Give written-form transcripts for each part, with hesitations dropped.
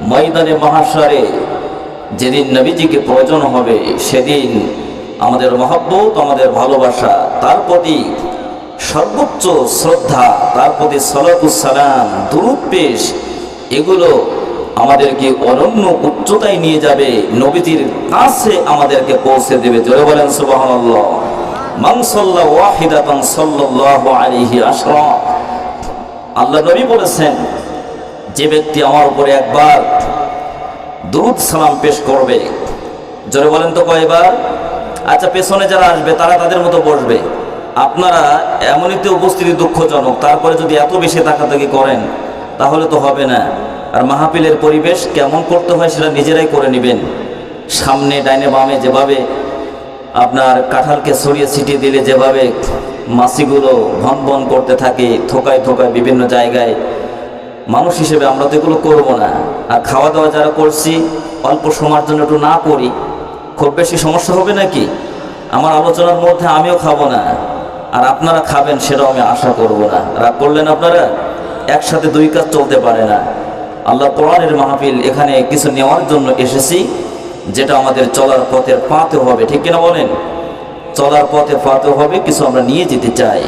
ময়দানে মাহশারে যেদিন নবীজিকে প্রয়োজন হবে, সেদিন আমাদের মহব্বত, আমাদের ভালোবাসা, তার প্রতি সর্বোচ্চ শ্রদ্ধা, তার প্রতি সালাতুস সালাম, দুরূদ পেশ, এগুলো আমাদেরকে অনন্য উচ্চতায় নিয়ে যাবে, নবীজির কাছে আমাদেরকে পৌঁছে দেবে। জোরে বলেন সুবহানাল্লাহ। মান সাল্লা ওয়াহিদাতান সাল্লাল্লাহু আলাইহি আশরা। আল্লাহ নবী বলেছেন, যে ব্যক্তি আমার উপরে একবার দুরূদ সালাম পেশ করবে, জোরে বলেন তো কয়বার? আচ্ছা, পেছনে যারা আসবে তারা তাদের মতো বসবে। আপনারা এমনিতে উপস্থিতি দুঃখজনক, তারপরে যদি এত বেশি তাকাতাকি করেন তাহলে তো হবে না। আর মাহফিলের পরিবেশ কেমন করতে হয় সেটা নিজেরাই করে নেবেন। সামনে ডাইনে বামে যেভাবে আপনার কাঁঠালকে ছড়িয়ে ছিটিয়ে দিলে যেভাবে মাছিগুলো ভন ভন করতে থাকে থোকায় থোকায় বিভিন্ন জায়গায়, মানুষ হিসেবে আমরা তো এগুলো করবো না। আর খাওয়া দাওয়া যারা করছি অল্প সময়ের জন্য একটু না করি, খুব বেশি সমস্যা হবে নাকি? আমার আলোচনার মধ্যে আমিও খাবো না, আর আপনারা খাবেন সেটাও আমি আশা করব না। রাগ করলেন আপনারা? একসাথে দুই কাজ চলতে পারে না। আল্লাহ কোরআনের মাহফিল, এখানে কিছু নেওয়ার জন্য এসেছি, যেটা আমাদের চলার পথে পাতে হবে, ঠিক কিনা বলেন? চলার পথে পাতে হবে, কিছু আমরা নিয়ে যেতে চাই।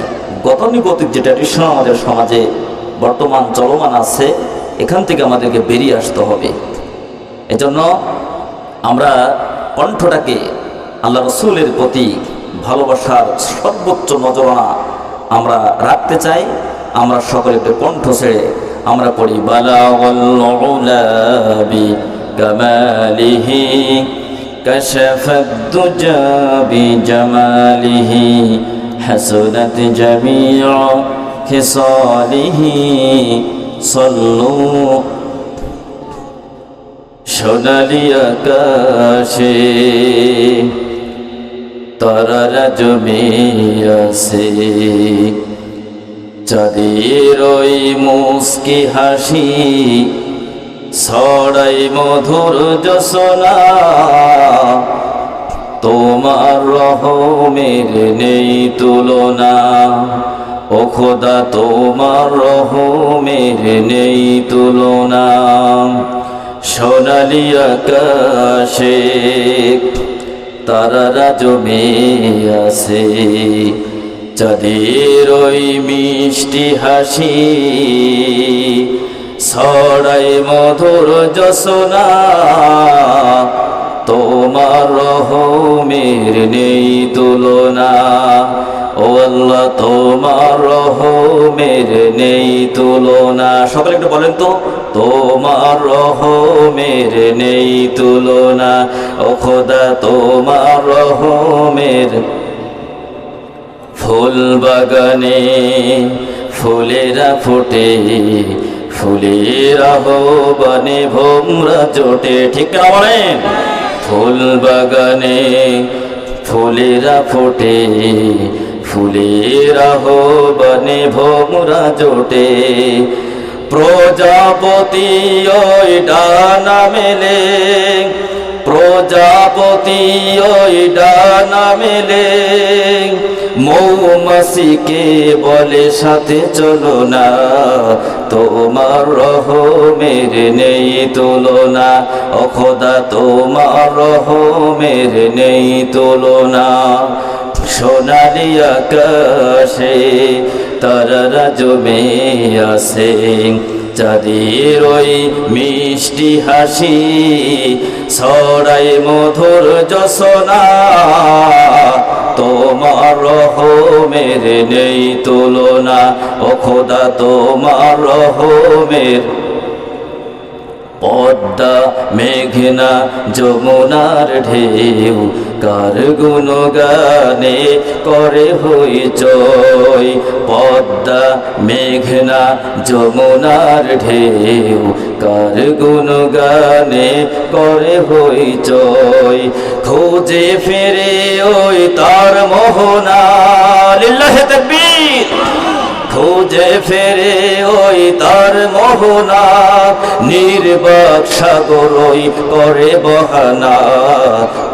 গতানুগতিক যে ট্র্যাডিশন আমাদের সমাজে বর্তমান চলমান আছে, এখান থেকে আমাদেরকে বেরিয়ে আসতে হবে। এজন্য আমরা কণ্ঠটাকে আল্লাহ রসুলের প্রতি ভালোবাসার সর্বোচ্চ নজরানা আমরা রাখতে চাই। আমরা সকলে একটু কণ্ঠ ছেড়ে আমরা পড়ি, বালাগাল উলা বিকামালিহি কাশাফাদ দুজা বিজামালিহি হাসনাত জামিউ খিসালিহি সাল্লু। সোনালি আকাশে তারারা জমে আছে, চাঁদের ওই মুস্কি হাসি ছড়াই মধুর জোছনা, তোমার রহমের নেই তুলনা। ও খোদা, তোমার রহমের নেই তুলনা। সোনালি আকাশে তারারা জমে আছে, চাঁদের ওই মিষ্টি হাসি ছড়াই মধুর জোছনা, তোমার রহমের নেই তুলনা। ও আল্লাহ, তোমার রহমের নেই তুলনা। সকলে একটু বলেন তো, তোমার রহমের নেই তুলনা। ও খোদা, তোমার রহমের। ফুল বাগানে ফুলেরা ফোটে, ফুলের আহ্বানে ভোমরা জোটে, ঠিক না বলেন? ফুল বাগানে ফুলেরা ফোটে, ফুলের আহ্বানে ভোমরা জোটে। প্রজাপতি ওই ডানা মেলে, প্রজাপতি ওই ডানা মেলে, মৌমাছিকে বলে সাথে চলো না, তোমার রহমের নেই তুলনা। ও খোদা, তোমার রহমের নেই তুলনা। সোনালি আকাশে তারারা জমে আছে, চাঁদের ওই মিষ্টি হাসি ছড়াই মধুর জোছনা, তোমার রহমের নেই তুলনা। ও খোদা, তোমার রহমের। পদ্মা মেঘনা যমুনার ঢেউ কার গুণগানে করে হইচই। পদ্মা মেঘনা যমুনার ঢেউ কার গুণগানে করে হইচই। খুঁজে ফিরে ওই তার মোহনা, লিল্লাহি তাকবীর। খুঁজে ফেরে ওই তার মোহনা, নির্বাক সাগরই করে বহানা,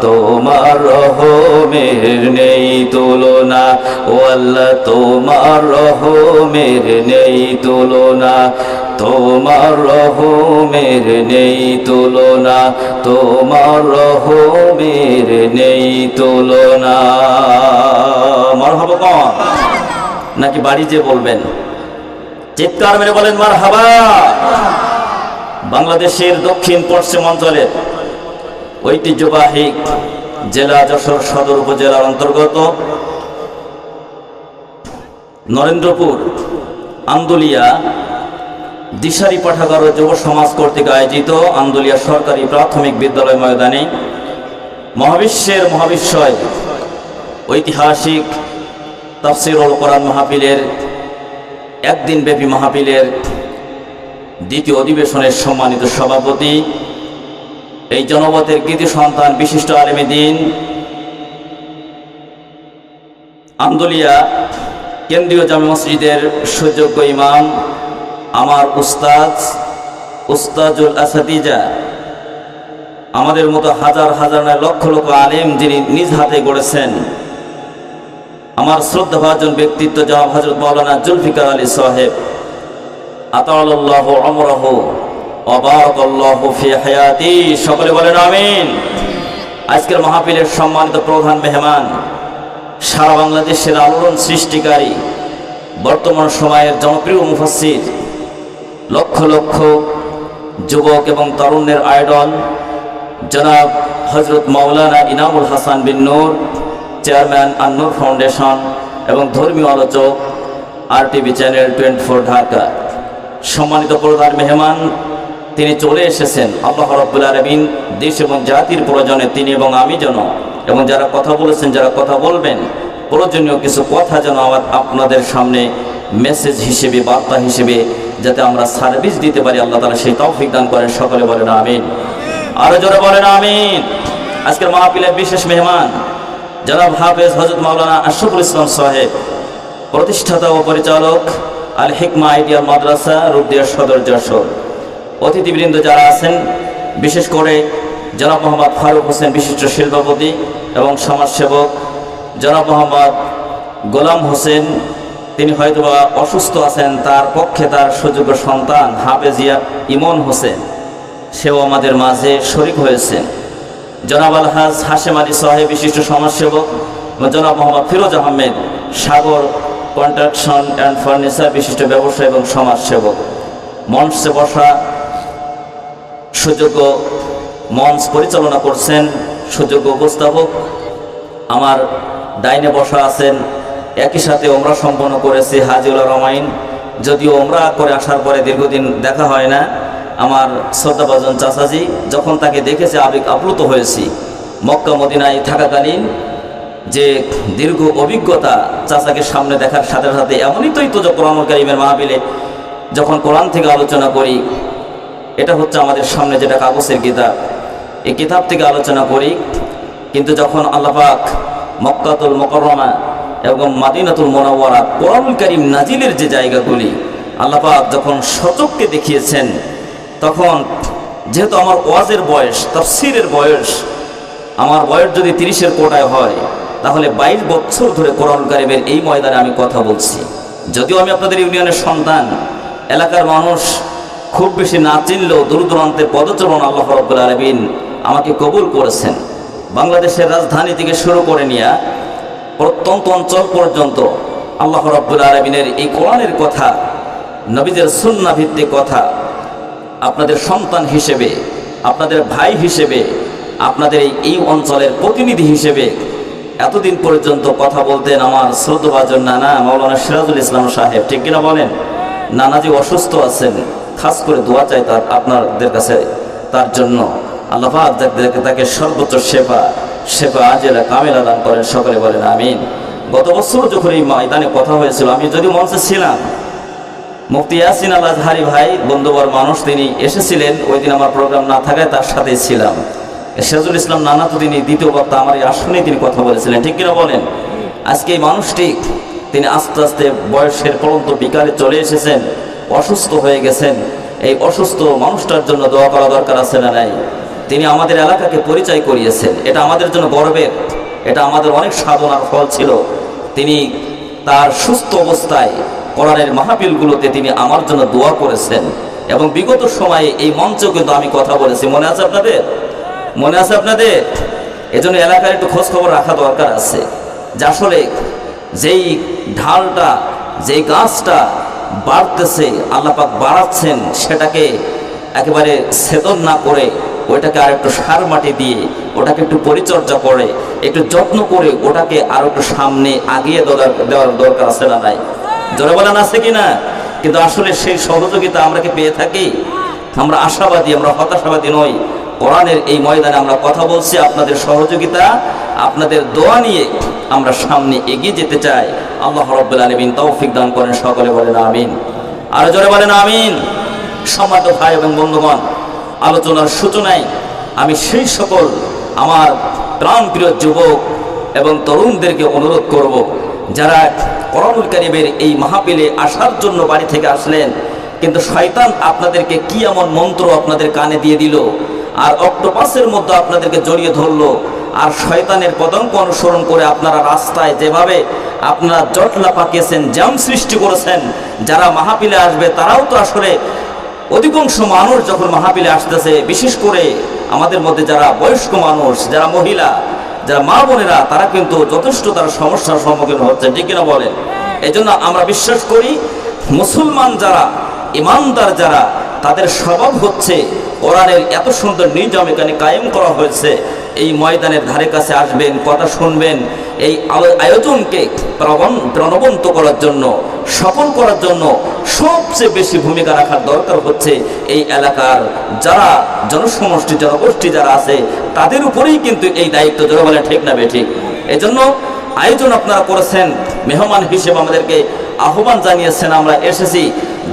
তোমার রহমের নেই তুলনা। ও আল্লাহ, তোমার রহমের নেই তুলনা। তোমার রহমের নেই তুলনা, তোমার রহমের নেই তুলনা। মারহাবা কোন নাকি বাড়ি যে বলবেন? চিৎকার মেরে বলেন মারহাবা। বাংলাদেশের দক্ষিণ পশ্চিম অঞ্চলের ঐতিহ্যবাহী জেলা যশোর সদর উপজেলার অন্তর্গত নরেন্দ্রপুর আন্দুলিয়া দিশারি পাঠাগার ও যুব সমাজ কর্তৃক আয়োজিত আন্দুলিয়া সরকারি প্রাথমিক বিদ্যালয় ময়দানে মহাবিশ্বের মহাবিস্ময় ঐতিহাসিক তাফসীরুল কোরআন মাহফিলের একদিন ব্যাপী মাহফিলের দ্বিতীয় অধিবেশনের সম্মানিত সভাপতি, এই জনপদের কৃতি সন্তান বিশিষ্ট আলেমে দ্বীন, আন্দুলিয়া কেন্দ্রীয় জামে মসজিদের সুযোগ্য ইমাম, আমার উস্তাজুল আসাতিজা, আমাদের মতো হাজার হাজার নয় লক্ষ লক্ষ আলেম যিনি নিজ হাতে গড়েছেন, আমার শ্রদ্ধাভাজন ব্যক্তিত্ব জনাব হযরত মাওলানা জুলফিকার আলী সাহেব, আতাআল্লাহু আমরাহু ওয়া বারাকাল্লাহু ফি হায়াতি। সকলে বলেন আমিন। আজকের মাহফিলের সম্মানিত প্রধান মেহমান, সারা বাংলাদেশের আলোড়ন সৃষ্টিকারী, বর্তমান সময়ের জনপ্রিয় মুফাসসির, লক্ষ লক্ষ যুবক এবং তরুণের আইডল জনাব হযরত মাওলানা ইনামুল হাসান বিন নূর, চেয়ারম্যান আন-নূর ফাউন্ডেশন এবং ধর্মীয় আলোচক RTV চ্যানেল 24 ঢাকা। সম্মানিত প্রধান মেহমান, তিনি চলে এসেছেন। আল্লাহ রাব্বুল আলামিন দেশ এবং জাতির প্রয়োজনে তিনি এবং আমি যেন, এবং যারা কথা বলেছেন, যারা কথা বলবেন, প্রয়োজনীয় কিছু কথা যেন আপনাদের সামনে মেসেজ হিসেবে, বার্তা হিসেবে যাতে আমরা সার্ভিস দিতে পারি, আল্লাহ তাআলা সেই তৌফিক দান করেন। সকলে বলেন আমিন। আরো জোরে বলেন আমিন। আজকের মাহফিলের বিশেষ মেহমান জনাব হাফেজ হযরত মাওলানা আশরাফুল ইসলাম সাহেব, প্রতিষ্ঠাতা ও পরিচালক আল হিকমা আইডিয়াল মাদ্রাসা, রূপদিয়া সদর, যশোর। অতিথিবৃন্দ যারা আছেন, বিশেষ করে জনাব মোহাম্মদ ফারুক হোসেন, বিশিষ্ট শিল্পপতি এবং সমাজসেবক, জনাব মোহাম্মদ গোলাম হোসেন, তিনি হয়তোবা অসুস্থ আছেন, তার পক্ষে তার সুযোগ্য সন্তান হাফেজিয়া ইমন হোসেন, সেও আমাদের মাঝে শরীক হয়েছেন। জনাব আলহাজ হাশেম আলী সাহেব, বিশিষ্ট সমাজসেবক, জনাব মোহাম্মদ ফিরোজ আহমেদ, সাগর কনস্ট্রাকশন অ্যান্ড ফার্নিচার, বিশিষ্ট ব্যবসায়ী এবং সমাজসেবক। মঞ্চে বসা সুযোগ্য মঞ্চ পরিচালনা করছেন সুযোগ্য উপস্থাপক, আমার ডাইনে বসা আছেন, একই সাথে ওমরা সম্পন্ন করেছে হাজিউল রহমাইন, যদিও ওমরা করে আসার পরে দীর্ঘদিন দেখা হয় না। আমার শ্রদ্ধাভাজন চাচাজি, যখন তাকে দেখেছে আবেগ আপ্লুত হয়েছি। মক্কা মদিনায় থাকাকালীন যে দীর্ঘ অভিজ্ঞতা, চাচাকে সামনে দেখার সাথে সাথে এমনই তো কোরআনুল কারীমের মাহফিলে যখন কোরআন থেকে আলোচনা করি, এটা হচ্ছে আমাদের সামনে যেটা কাগজের কিতাব, এই কিতাব থেকে আলোচনা করি, কিন্তু যখন আল্লাহ পাক মক্কাতুল মুকাররমা এবং মাদিনাতুল মুনাওয়ারা কোরআনুল কারীম নাজিলের যে জায়গাগুলি আল্লাহ পাক যখন সচক্ষে দেখিয়েছেন, তখন যেহেতু আমার ওয়াজের বয়স, তাফসীরের বয়স, আমার বয়স যদি 30-এর কোটায় হয়, তাহলে 22 বছর ধরে কোরআনুল কারীমের এই ময়দানে আমি কথা বলছি। যদিও আমি আপনাদের ইউনিয়নের সন্তান, এলাকার মানুষ খুব বেশি না চিনলেও দূর দূরান্তের পদচারণ আল্লাহ রাব্বুল আলামিন আমাকে কবুল করেছেন। বাংলাদেশের রাজধানী থেকে শুরু করে নিয়ে প্রত্যন্ত অঞ্চল পর্যন্ত আল্লাহ রাব্বুল আলামিনের এই কোরআনের কথা, নবীদের সুন্নাহ ভিত্তিক কথা আপনাদের সন্তান হিসেবে, আপনাদের ভাই হিসেবে, আপনাদের এই অঞ্চলের প্রতিনিধি হিসেবে এতদিন পর্যন্ত কথা বলতেন আমার শ্রদ্ধাভাজন নানা মাওলানা সিরাজুল ইসলাম সাহেব। ঠিক কিনা বলেন? নানাজি অসুস্থ আছেন, খাস করে দোয়া চাই আপনাদের কাছে তার জন্য। আল্লাহ পাক তাকে সর্বোচ্চ শেফা আজেলা কামেলা দান করেন। সকলে বলেন আমিন। গত বছর যখন এই ময়দানে কথা হয়েছিল, আমি যদি মঞ্চে ছিলাম, মুফতি ইয়াসিন আল আজহারি ভাই, বন্ধুবর মানুষ, তিনি এসেছিলেন। ওই দিন আমার প্রোগ্রাম না থাকায় তার সাথেই ছিলাম। সিরাজুল ইসলাম নানা তো তিনি দ্বিতীয় বক্তা, আমার এই আসনে তিনি কথা বলেছিলেন। ঠিক কিনা বলেন? আজকে এই মানুষটি, তিনি আস্তে আস্তে বয়সের পরন্ত বিকালে চলে এসেছেন, অসুস্থ হয়ে গেছেন। এই অসুস্থ মানুষটার জন্য দোয়া করা দরকার আছে না নাই? তিনি আমাদের এলাকাকে পরিচয় করিয়েছেন, এটা আমাদের জন্য গর্বের, এটা আমাদের অনেক সাধনার ফল ছিল। তিনি তার সুস্থ অবস্থায় কোরআনের মাহফিলগুলোতে তিনি আমার জন্য দোয়া করেছেন। এবং বিগত সময়ে এই মঞ্চেও কিন্তু আমি কথা বলেছি, মনে আছে আপনাদের? মনে আছে আপনাদের? এজন্য এলাকার একটু খোঁজ খবর রাখা দরকার আছে যে আসলে যেই ঢালটা, যেই গাছটা বাড়তেছে, আল্লাহ পাক বাড়াচ্ছেন, সেটাকে একেবারে ছেদন না করে ওইটাকে আর একটু সার মাটি দিয়ে ওটাকে একটু পরিচর্যা করে একটু যত্ন করে ওটাকে আর একটু সামনে আগিয়ে দেওয়ার দরকার আছে না নাই? জোরে বলেন আছে কি না? কিন্তু আসলে সেই সহযোগিতা আমরা কি পেয়ে থাকি? আমরা আশাবাদী, আমরা হতাশাবাদী নই। কোরআনের এই ময়দানে আমরা কথা বলছি, আপনাদের সহযোগিতা, আপনাদের দোয়া নিয়ে আমরা সামনে এগিয়ে যেতে চাই। আল্লাহ রাব্বুল আলামিন তৌফিক দান করেন, সকলে বলেন আমিন। আর জোরে বলেন আমিন। সম্মানিত ভাই এবং বন্ধুগণ, আলোচনার সূচনায় আমি সেই সকল আমার প্রাণপ্রিয় যুবক এবং তরুণদেরকে অনুরোধ করব, যারা কোরআনুল কারীমের এই মাহফিলে আসার জন্য বাড়ি থেকে আসলেন, কিন্তু শয়তান আপনাদেরকে কি এমন মন্ত্র আপনাদের কানে দিয়ে দিল আর অক্টোপাসের মধ্যে আপনাদেরকে জড়িয়ে ধরলো, আর শয়তানের পদাঙ্ক অনুসরণ করে আপনারা রাস্তায় যেভাবে আপনারা জটলা পাকিয়েছেন, জ্যাম সৃষ্টি করেছেন, যারা মাহফিলে আসবে তারাও তো আসলে অধিকাংশ মানুষ যখন মাহফিলে আসতেছে, বিশেষ করে আমাদের মধ্যে যারা বয়স্ক মানুষ, যারা মহিলা, যারা মা বোনেরা, তারা কিন্তু যথেষ্ট তারা সমস্যার সম্মুখীন হচ্ছে, ঠিক কিনা বলেন? এই জন্য আমরা বিশ্বাস করি মুসলমান যারা, ইমানদার যারা, তাদের স্বভাব হচ্ছে কোরআনের এত সুন্দর নিজাম এখানে কায়েম করা হয়েছে, এই ময়দানের ধারে কাছে আসবেন, কথা শুনবেন। এই আয়োজনকে প্রাণবন্ত করার জন্য, সফল করার জন্য সবচেয়ে বেশি ভূমিকা রাখার দরকার হচ্ছে এই এলাকার যারা জনসমষ্টি, জনগোষ্ঠী যারা আছে, তাদের উপরেই কিন্তু এই দায়িত্ব। যারা বলে ঠিক না বেঠিক? এজন্য আয়োজন আপনারা করেছেন, মেহমান হিসেবে আমাদেরকে আহ্বান জানিয়েছেন, আমরা এসেছি।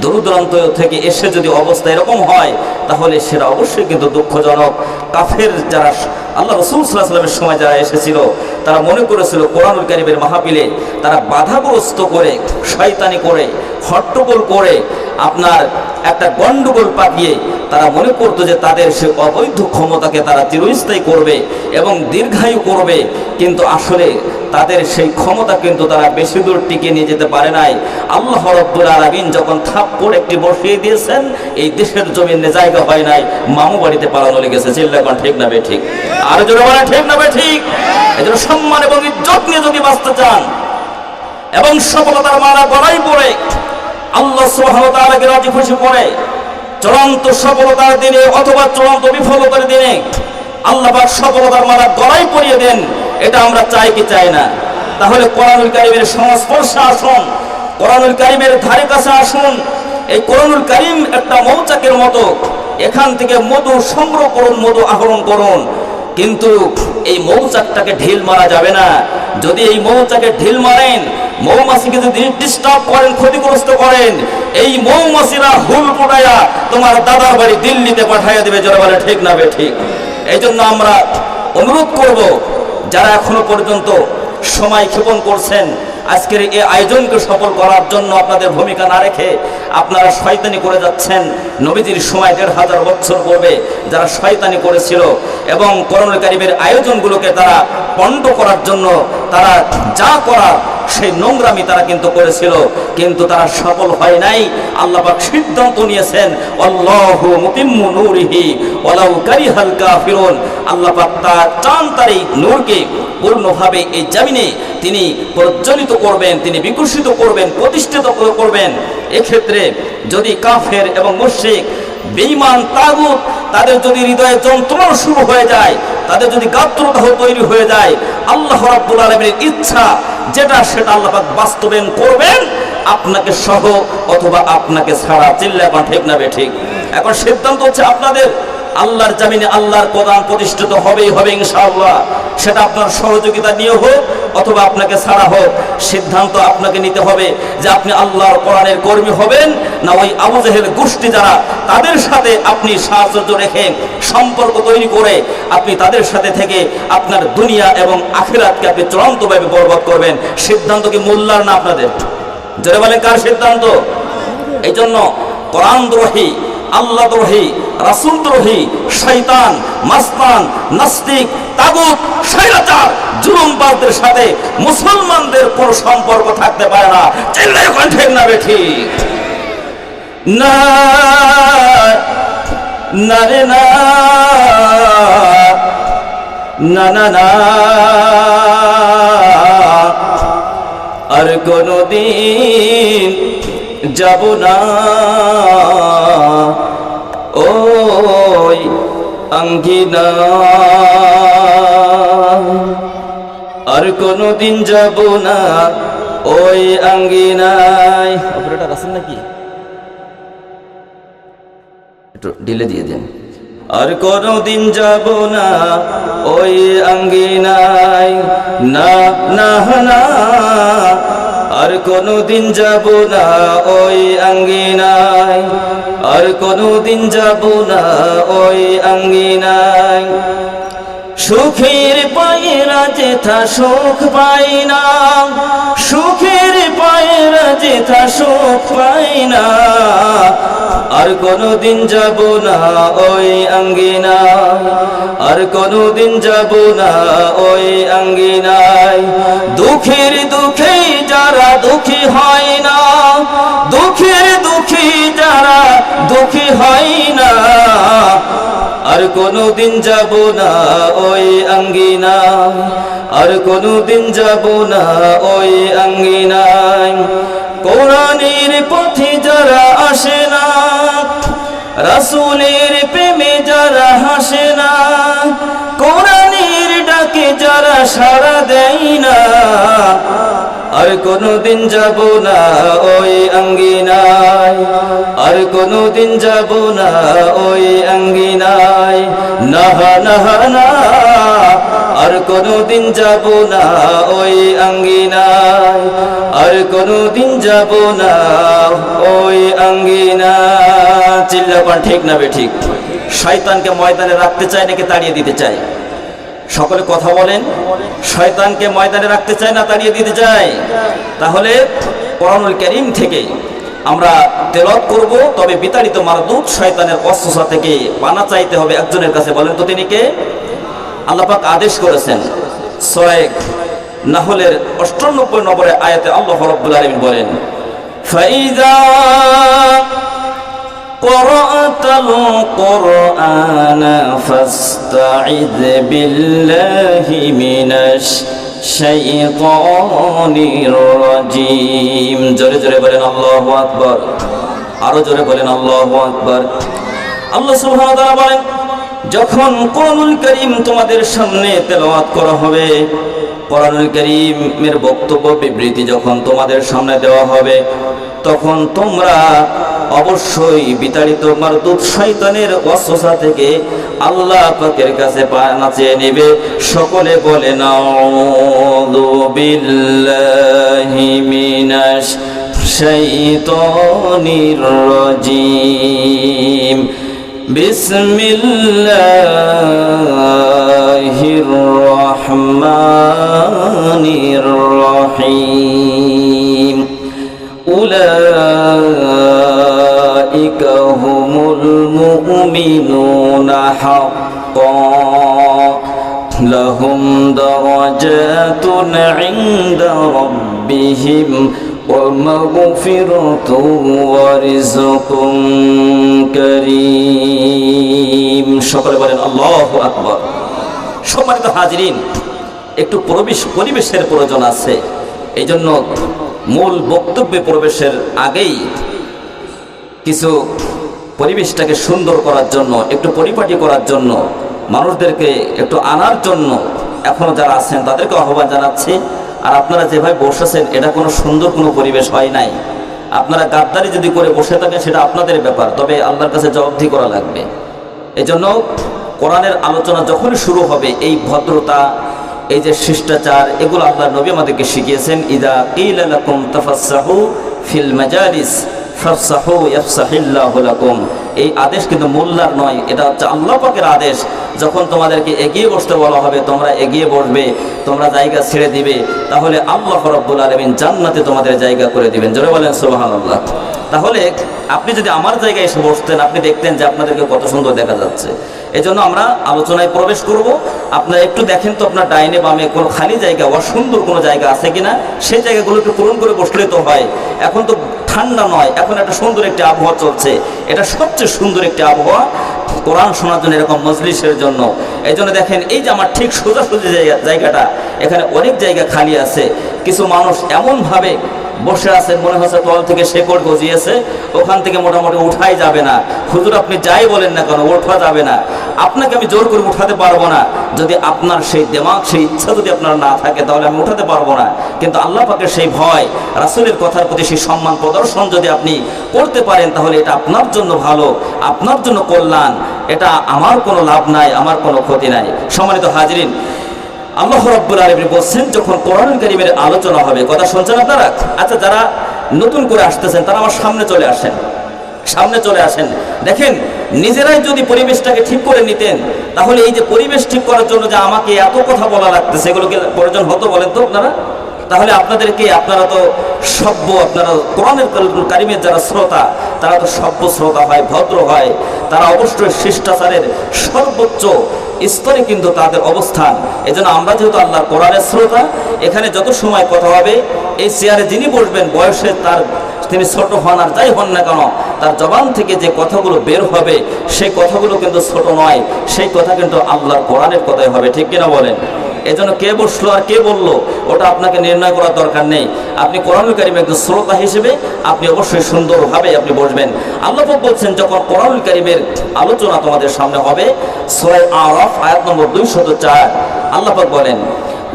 দূর দূরান্ত থেকে এসে যদি অবস্থা এরকম হয়, তাহলে সেটা অবশ্যই কিন্তু দুঃখজনক। কাফের যারা আল্লাহ রাসূল সাল্লাল্লাহু আলাইহি ওয়াসাল্লামের সময় যারা এসেছিল, তারা মনে করেছিল কোরআনুল কারীমের মাহফিলে তারা বাধাগ্রস্ত করে, শয়তানি করে, হট্টগোল করে, আপনার একটা গন্ডগোল পাকিয়ে তারা মনে করতো যে তাদের সে অবৈধ ক্ষমতাকে তারা চিরস্থায়ী করবে এবং দীর্ঘায়ু করবে। কিন্তু আসলে তাদের সেই ক্ষমতা কিন্তু তারা বেশি দূর টিকে নিয়ে যেতে পারে নাই। আল্লাহ রাব্বুল আলামিন যখন থাপ্পড় একটি বসিয়ে দিয়েছেন, এই দেশের জমিনে জায়গা হয় নাই, মামু বাড়িতে পালানো লেগেছে। চিল্লাখন ঠিক না বে ঠিক? আর জোরে বলেন ঠিক না বে ঠিক? এজন্য সম্মান এবং ইজ্জত নিয়ে যদি বাঁচতে চান এবং সফলতার মালা গলায় পড়ে আল্লাহ সুবহানাহু ওয়া তাআলাকে রাজি খুশি করে চূড়ান্ত সফলতার দিনে অথবা চূড়ান্ত বিফলতার দিনে আল্লাহ পাক সফলতার মালা গলায় পরিয়ে দেন, এটা আমরা চাই কি চাই না? তাহলে কোরআনুল কারীমের সংস্পর্শে আসুন, কোরআনুল কারীমের ধারে কাছে আসুন। এই কোরআনুল কারীম একটা মৌচাকের মতো, এখান থেকে মধু সংগ্রহ করুন, মধু আহরণ করুন। কিন্তু এই মৌচাকটাকে ঢিল মারা যাবে না। যদি এই মৌচাকে ঢিল মারেন, মৌমাছিকে যদি ডিস্টার্ব করেন, ক্ষতিগ্রস্ত করেন, এই মৌমাছিরা হুল ফুটাইয়া তোমার দাদার বাড়ি দিল্লিতে পাঠাইয়া দেবে। যারা বলে ঠিক না বে ঠিক? এই জন্য আমরা অনুরোধ করব, যারা এখনো পর্যন্ত সময় ক্ষেপণ করছেন আজকের এই আয়োজনকে সফল করার জন্য, আপনাদের ভূমিকা না রেখে আপনারা শয়তানি করে যাচ্ছেন। নবীজির সময় ১৫০০ বছর পূর্বে যারা শয়তানি করেছিল এবং কোরআনুল কারীমের আয়োজনগুলোকে তারা পণ্ড করার জন্য তারা যা করার সেই নোংরামি তারা কিন্তু করেছিল, কিন্তু তারা সফল হয় নাই। আল্লাহ পাক সিদ্ধান্ত নিয়েছেন, আল্লাহু মুতিম্মু নূরিহি ওয়ালাউ কারিহাল কাফিরুন। আল্লাহ পাক তার চান তার এই নূরকে পূর্ণভাবে এই জমিনে তিনি প্রজ্বলিত করবেন, তিনি বিকশিত করবেন, প্রতিষ্ঠিত করবেন। এক্ষেত্রে যদি কাফের এবং মুশরিক, বেঈমান, তাগুত, তাদের যদি হৃদয়ে যন্ত্রণা শুরু হয়ে যায়, তাদের যদি গাত্রদাহ তৈরি হয়ে যায়, আল্লাহ রাব্বুল আলামিনের ইচ্ছা যেটা সেটা আল্লাহ পাক বাস্তবায়ন করবেন, আপনাকে সহ অথবা আপনাকে ছাড়া। চিল্লাখন ঠিক না বে ঠিক? এখন সিদ্ধান্ত হচ্ছে আপনাদের। আল্লাহর জামিনে আল্লাহর কোরআন প্রতিষ্ঠিত হবেই হবে ইনশাআল্লাহ। সেটা আপনার সহযোগিতা নিয়ে হোক অথবা আপনাকে ছাড়া হোক, সিদ্ধান্ত আপনাকে নিতে হবে যে আপনি আল্লাহর কোরআনের কর্মী হবেন না ওই আবু জেহেল গোষ্ঠী যারা, তাদের সাথে আপনি সাহায্য রেখে সম্পর্ক তৈরি করে আপনি তাদের সাথে থেকে আপনার দুনিয়া এবং আখিরাতকে আপনি চূড়ান্তভাবে বরবাদ করবেন। সিদ্ধান্ত কি মোল্লার না আপনাদের? যারা বলেন কার সিদ্ধান্ত? এই জন্য কোরআন দ্রোহী, আল্লাহ দ্রোহী, রাসূল দ্রোহী, শয়তান, মাস্তান, নাস্তিক, তাগুত, স্বৈরাচার, জুলুমবাজদের সাথে মুসলমানদের কোনো সম্পর্ক থাকতে পারে না। চিল্লায় ঠিক না বে ঠিক? না না রে না না না না আর কোনদিন যাব না ওই আঙ্গিনা আর কোনদিন যাব না ওই আঙ্গিনায়। অপারেটর আছেন নাকি? একটু ডিলে দিয়ে দেন। আর কোনদিন যাব না ওই আঙ্গিনায়, না না না আর কোনদিন যাব না ওই আঙ্গিনায়, আর কোনদিন যাব না ওই আঙ্গিনায়। সুখের পায়রা যেথা সুখ পাই না, সুখের পায়রা যেথা সুখ পাই না, আর কোনদিন যাব না ওই আঙ্গিনায়, আর কোনদিন যাব না ওই আঙ্গিনায়। দুঃখের দুঃখে যারা দুঃখী হয় না, দুঃখের দুঃখী যারা দুঃখী হয় না, আর কোনদিন যাব না ওই আঙ্গিনায়, আর কোনদিন যাব না ওই আঙ্গিনায়। কোরআনের পথে যারা আসে না, রাসূলের প্রেমে যারা হাসে না, কোরআনের ডাকে যারা সাড়া দেয় না, আর কোনদিন যাব না ওই আঙ্গিনায়, আর কোনদিন যাব না ওই আঙ্গিনায়। না না না আর কোনদিন যাব না ওই আঙ্গিনায়, আর কোনদিন যাব না ওই আঙ্গিনায়। চিল্লাপান ঠিক না বে ঠিক? শয়তানকে ময়দানে রাখতে চায় নাকি তাড়িয়ে দিতে চায়? সকলে কথা বলেন। শয়তানকে ময়দানে রাখতে চায় না তাড়িয়ে দিতে চায়? তাহলে কোরআনুল কারীম থেকে আমরা তেলাওয়াত করব, তবে বিতাড়িত মারদুদ শয়তানের ওয়াসওয়াসা থেকে পানা চাইতে হবে একজনের কাছে। বলেন তো তিনি কে? আল্লাহ পাক আদেশ করেছেন সূরা নাহলের ৯৮ নম্বরের আয়াতে আল্লাহ রাব্বুল আলামিন বলেন, ফাইযা قرأتل القرآن فاستعذ بالله من الشيطان الرجيم। জোরে জোরে বলেন আল্লাহু আকবার, আরো জোরে বলেন আল্লাহু আকবার। আল্লাহ সুবহানাহু ওয়া তাআলা বলেন, যখন কোরআনুল কারীম তোমাদের সামনে তেলাওয়াত করা হবে, কোরআনুল কারীমের বক্তব্য বিবৃতি যখন তোমাদের সামনে দেওয়া হবে, তখন তোমরা অবশ্যই বিতাড়িত মারদুদ শয়তানের ওয়াসওয়াসা থেকে আল্লাহ পাকের কাছে পানা চেয়ে নেবে। সকলে বলে আউযু বিল্লাহি মিনাশ শাইতানির রাজীম, বিসমিল্লাহির রহমানির রহিম। উলাইকা হুমুল মুমিনুনা হাক্কান লাহুম দারাজাতুন ইনদা রাব্বিহিম ওয়া মাগফিরাতুন ওয়া রিজকুন কারীম। সকলে বলেন আল্লাহু আকবার। সম্মানিত হাজিরিন, একটু পরিবেশের প্রয়োজন আছে। এই জন্য মূল বক্তব্যে প্রবেশের আগেই কিছু পরিবেশটাকে সুন্দর করার জন্য, একটু পরিপাটি করার জন্য, মানুষদেরকে একটু আনার জন্য এখনো যারা আছেন তাদেরকে আহ্বান জানাচ্ছি। আর আপনারা যেভাবে বসেছেন এটা কোনো সুন্দর কোনো পরিবেশ হয় নাই। আপনারা গাদ্দারি যদি করে বসে থাকেন সেটা আপনাদের ব্যাপার, তবে আল্লাহর কাছে জবাবদিহি করা লাগবে। এজন্য কোরআনের আলোচনা যখনই শুরু হবে এই ভদ্রতা, এই যে শিষ্টাচার, এগুলো আল্লাহর নবী আমাদেরকে শিখিয়েছেন। ইদা কিলা লাকুম তাফাসসাহু ফিল মাজালিস ফাফসাহু ইয়াফসাহিল্লাহু লাকুম। এই আদেশ কিন্তু মোল্লার নয়, এটা হচ্ছে আল্লাহ পাকের আদেশ। যখন তোমাদেরকে এগিয়ে বসতে বলা হবে তোমরা এগিয়ে বসবে, তোমরা জায়গা ছেড়ে দিবে, তাহলে আল্লাহ রাব্বুল আলামিন জান্নাতে তোমাদের জায়গা করে দিবেন। জোরে বলেন সুবহানাল্লাহ। তাহলে আপনি যদি আমার জায়গায় এসে বসতেন, আপনি দেখতেন যে আপনাদেরকে কত সুন্দর দেখা যাচ্ছে। এজন্য আমরা আলোচনায় প্রবেশ করব। আপনারা একটু দেখেন তো আপনার ডাইনে বামে কোনো খালি জায়গা, অসুন্দর কোনো জায়গা আছে কিনা, সেই জায়গাগুলো একটু পূরণ করে বসলে তো হয়। এখন তো ঠান্ডা নয়, এখন একটা সুন্দর একটি আবহাওয়া চলছে, এটা সবচেয়ে সুন্দর একটি আবহাওয়া কোরআন শোনার জন্য, এরকম মজলিসের জন্য। এই জন্য দেখেন এই যে আমার ঠিক সোজাসুজি জায়গাটা, এখানে অনেক জায়গা খালি আছে। কিছু মানুষ এমনভাবে বসে আছেন মনে হচ্ছে তল থেকে শেকড় গজিয়েছে, ওখান থেকে মোটামুটি উঠাই যাবে না। হুজুর আপনি যাই বলেন না কেন ওঠা যাবে না, আপনাকে আমি জোর করে উঠাতে পারবো না। যদি আপনার সেই দিমাগ, সেই ইচ্ছা যদি আপনার না থাকে তাহলে আমি উঠাতে পারবো না। কিন্তু আল্লাহ পাকের সেই ভয়, রাসূলের কথার প্রতি সেই সম্মান প্রদর্শন যদি আপনি করতে পারেন তাহলে এটা আপনার জন্য ভালো, আপনার জন্য কল্যাণ। এটা আমার কোনো লাভ নাই, আমার কোনো ক্ষতি নাই। সম্মানিত হাজিরিন, আল্লাহ রাব্বুল আলামিন বলছেন যখন কোরআন কারীমের আলোচনা হবে, কথা শুনছেন আপনারা? আচ্ছা, যারা নতুন করে আসতেছেন তারা আমার সামনে চলে আসেন, সামনে চলে আসেন। দেখেন নিজেরাই যদি পরিবেশটাকে ঠিক করে নিতেন তাহলে এই যে পরিবেশ ঠিক করার জন্য যে আমাকে এত কথা বলা লাগতেছে এগুলোকে প্রয়োজন হতো বলেন তো আপনারা? তাহলে আপনাদেরকে, আপনারা তো সভ্য, আপনারা কোরআনের কারিমের যারা শ্রোতা তারা তো সভ্য শ্রোতা হয়, ভদ্র হয়, তারা অবশ্যই শিষ্টাচারের সর্বোচ্চ স্তরে কিন্তু তাদের অবস্থান। এজন্য আমরা যেহেতু আল্লাহর কোরআনের শ্রোতা, এখানে যত সময় কথা হবে এই চেয়ারে যিনি বসবেন বয়সে তার, তিনি ছোট হন আর যাই হন না কেন, তার জবান থেকে যে কথাগুলো বের হবে সেই কথাগুলো কিন্তু ছোট নয়, সেই কথা কিন্তু আল্লাহর কোরআনের কথাই হবে, ঠিক কিনা বলেন? এজন্য কে বসলো আর কে বললো ওটা আপনাকে নির্ণয় করার দরকার নেই। আপনি কোরআনুল কারীমের একজন শ্রোতা হিসেবে আপনি অবশ্যই সুন্দরভাবে আপনি বসবেন। আল্লাহ পাক বলছেন যখন কোরআনুল কারীমের আলোচনা তোমাদের সামনে হবে, সূরা আরাফ আয়াত নম্বর 204, আল্লাহ পাক বলেন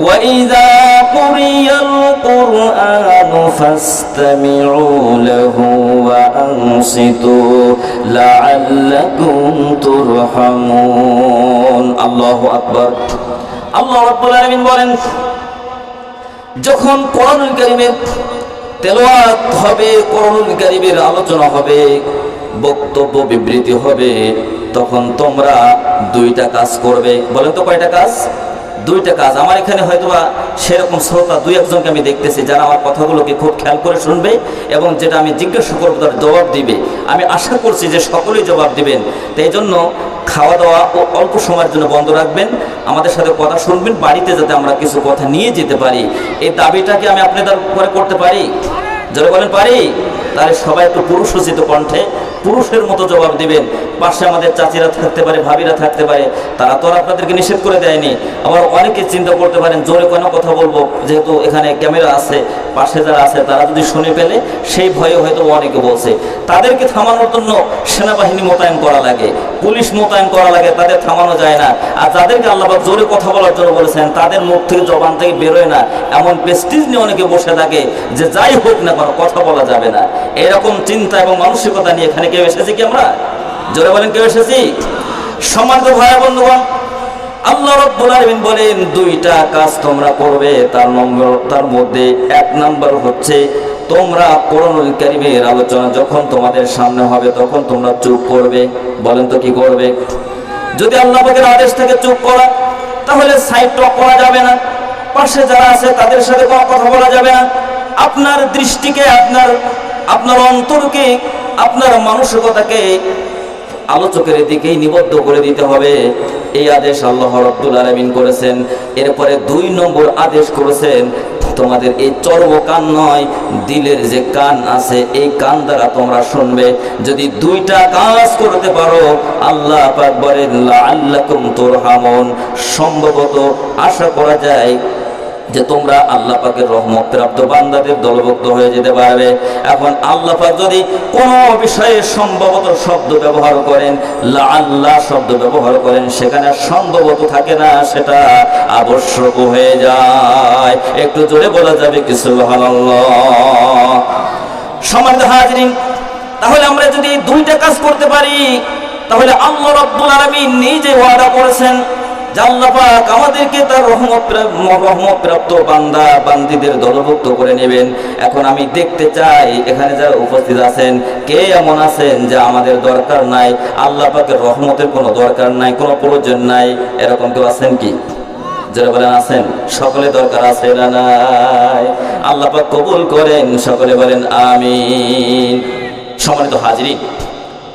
وَإِذَا قُرِئَ الْقُرْآنُ فَاسْتَمِعُوا لَهُ وَأَنصِتُوا لَعَلَّكُمْ تُرْحَمُونَ। আল্লাহু আকবার। আল্লাহ রাব্বুল আলামিন বলেন যখন কোরআনুল কারীমের তেলাওয়াত হবে, কোরআনুল কারীমের আলোচনা হবে, বক্তব্য বিবৃতি হবে, তখন তোমরা দুইটা কাজ করবে। বলেন তো কয়টা কাজ? দুইটা কাজ। আমার এখানে হয়তোবা সেরকম শ্রোতা দুই একজনকে আমি দেখতেছি যারা আমার কথাগুলোকে খুব খেয়াল করে শুনবে এবং যেটা আমি জিজ্ঞাসা করবো তার জবাব দিবে। আমি আশা করছি যে সকলেই জবাব দিবেন। তো এই জন্য খাওয়া দাওয়া ও অল্প সময়ের জন্য বন্ধ রাখবেন, আমাদের সাথে কথা শুনবেন, বাড়িতে যাতে আমরা কিছু কথা নিয়ে যেতে পারি এই দাবিটাকে আমি আপনাদের উপরে করতে পারি। যারা বলেন পারি, তাহলে সবাই একটু পুরুষোচিত কণ্ঠে পুরুষের মতো জবাব দিবেন। পাশে আমাদের চাচিরা থাকতে পারে, ভাবিরা থাকতে পারে, তারা তো আর আপনাদেরকে নিষেধ করে দেয়নি। আবার অনেকে চিন্তা করতে পারেন জোরে কেন কথা বলবো, যেহেতু এখানে ক্যামেরা আছে, পাশে যারা আছে তারা যদি শুনে ফেলে সেই ভয়ে হয়তো অনেকে বলছে। তাদেরকে থামানোর জন্য সেনাবাহিনী মোতায়েন করা লাগে, পুলিশ মোতায়েন করা লাগে, তাদের থামানো যায় না। আর যাদেরকে আল্লাহ পাক জোরে কথা বলার জন্য বলেছেন তাদের মুখ থেকে জবান থেকে বেরোয় না, এমন প্রেস্টিজ নিয়ে অনেকে বসে থাকে যে যাই হোক না কোনো কথা বলা যাবে না। এরকম চিন্তা এবং মানসিকতা নিয়ে এখানে কেউ এসেছি কি আমরা? জোরে বলেন কেউ এসেছি? সম্মানিত ভাই বন্ধুগণ, আল্লাহ রাব্বুল আলামিন বলেন দুইটা কাজ তোমরা করবে। তার মধ্যে এক নাম্বার হচ্ছে তোমরা কোরআনুল কারীমের আলোচনা যখন তোমাদের সামনে হবে তখন তোমরা চুপ করবে। বলেন তো কি করবে? যদি আল্লাহ পাকের আদেশ থেকে চুপ করা তাহলে সাইড টক করা যাবে না, পাশে যারা আছে তাদের সাথে কোনো কথা বলা যাবে না। আপনার দৃষ্টিকে, আপনার অন্তরকে, আপনার মানসিকতাকে আলোচকের দিকেই নিবদ্ধ করে দিতে হবে। এই আদেশ আল্লাহ রাব্বুল আলামিন করেছেন। এরপরে 2 নম্বর আদেশ করেছেন তোমাদের এই চর্ম কান নয়, দিলের যে কান আছে এই কান দ্বারা তোমরা শুনবে। যদি দুইটা কাজ করতে পারো আল্লাহ পাক বলেন লাআল্লাকুম তুরহামুন, সম্ভবত আশা করা যায় যে তোমরা আল্লাহ পাকের রহমত প্রাপ্ত বান্দাদের দলভুক্ত হয়ে যেতে পারবে। এখন আল্লাহ পাক যদি কোনো বিষয়ে সম্ভবত শব্দ ব্যবহার করেন, লাআল্লাহ শব্দ ব্যবহার করেন, সেখানে সম্ভবত থাকে না, সেটা আবশ্যক হয়ে যায়। একটু জোরে বলা যাবে কি সুবহানাল্লাহ? সম্মানিত হাজিরিন, তাহলে আমরা যদি দুইটা কাজ করতে পারি তাহলে আল্লাহ রাব্বুল আলামিন নিজে ওয়াদা করেছেন যে আল্লাহ পাক আমাদেরকে তার রহমত প্রাপ্ত বান্দা বান্দীদের দলভুক্ত করে নেবেন। এখন আমি দেখতে চাই এখানে যারা উপস্থিত আছেন কে এমন আছেন যে আমাদের দরকার নাই, আল্লাহ পাকের রহমতের কোনো দরকার নাই, কোনো প্রয়োজন নাই, এরকম কেউ আছেন কি? যারা বলেন আছেন, সকলে দরকার আছে না নাই? আল্লাহ পাক কবুল করেন, সকলে বলেন আমিন। সম্মানিত হাজিরিন,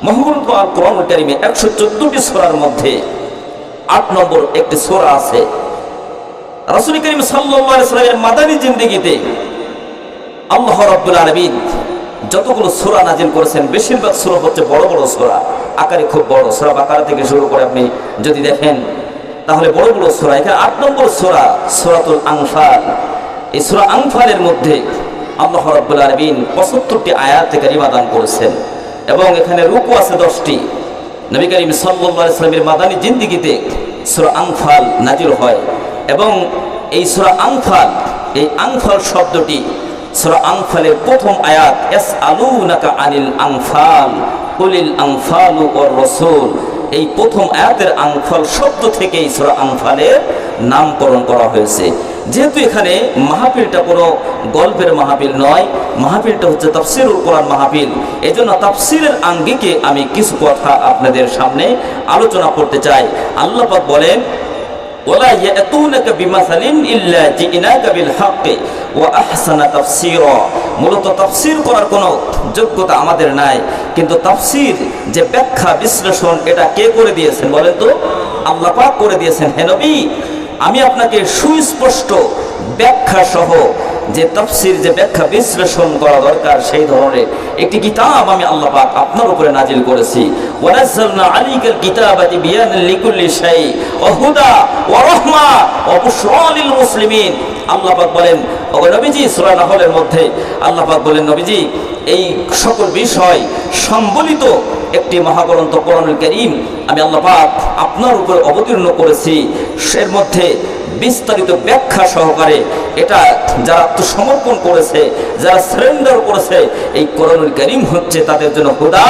মহাগ্রন্থ আল কোরআনুল কারীমে 114টি সূরার মধ্যে 8 নম্বর একটি সূরা আছে। রাসূল করিম সাল্লাল্লাহু আলাইহি ওয়াসাল্লামের মাদানী জিন্দেগিতে আল্লাহ রাব্বুল আলামিন যতগুলো সূরা নাজিল করেছেন বেশিরভাগ সূরা হচ্ছে বড় বড় সূরা, আকারে খুব বড়। সূরা বাকারা থেকে শুরু করে আপনি যদি দেখেন তাহলে বড় বড় সূরা। এখানে 8 নম্বর সূরা সূরাতুল আনফাল। এই সূরা আনফালের মধ্যে আল্লাহ রাব্বুল আলামিন 75টি আয়াতে কারিমা দান করেছেন এবং এখানে রুকু আছে 10টি। নবী করিম সাল্লাল্লাহু আলাইহি ওয়াসাল্লামের মাদানী জিন্দেগিতে সূরা আনফাল নাজিল হয় এবং এই সূরা আনফাল, এই আনফাল শব্দটি সূরা আনফালের প্রথম আয়াত, ইয়াসআলুনাকা আনিল আনফাল কুলিল আনফালু ওয়ার রাসূল, এই প্রথম আয়াতের আনফাল শব্দ থেকেই সূরা আনফালের নামকরণ করা হয়েছে। যেহেতু এখানে মাহফিলটা কোনো গল্পের মাহফিল নয়, মাহফিলটা হচ্ছে তাফসীরুল কোরআন মাহফিল, এজন্য তাফসীরের আঙ্গিকে আমি কিছু কথা আপনাদের সামনে আলোচনা করতে চাই। আল্লাহ পাক বলেন, ওয়ালা ইয়াতুনাকা বিমাসালিন ইল্লা জিনাকা বিল হাক্কি ওয়া আহসানা তাফসীরা। মূলত তাফসীর করার কোনো যোগ্যতা আমাদের নাই, কিন্তু তাফসীর যে ব্যাখ্যা বিশ্লেষণ এটা কে করে দিয়েছেন বলেন তো? আল্লাহ পাক করে দিয়েছেন। হে নবী, আমি আপনাকে সুস্পষ্ট ব্যাখ্যা সহ যে তাফসীর, যে ব্যাখ্যা বিশ্লেষণ করা দরকার সেই ধরনের একটি কিতাব আমি আল্লাহ পাক আপনার উপরে নাজিল করেছি। ওয়া নাযালনা আলাইকাল কিতাবা তিবয়ানান লিকুল্লি শাই ওয়া হুদা ওয়া রাহমা ওয়া বুশরা লিল মুসলিমিন। আল্লাহ পাক বলেন, ও নবীজি, সূরা নাহলের মধ্যে আল্লাহ পাক বলেন, নবীজি, এই সকল বিষয় সম্বলিত একটি মহাগ্রন্থ কোরআনুল কারীম আমি আল্লাহ পাক আপনার উপর অবতীর্ণ করেছি। এর মধ্যে বিস্তারিত ব্যাখ্যা সহকারে এটা যারা আত্মসমর্পণ করেছে, যারা সারেন্ডার করেছে, এই কোরআনুল কারীম হচ্ছে তাদের জন্য হুদা,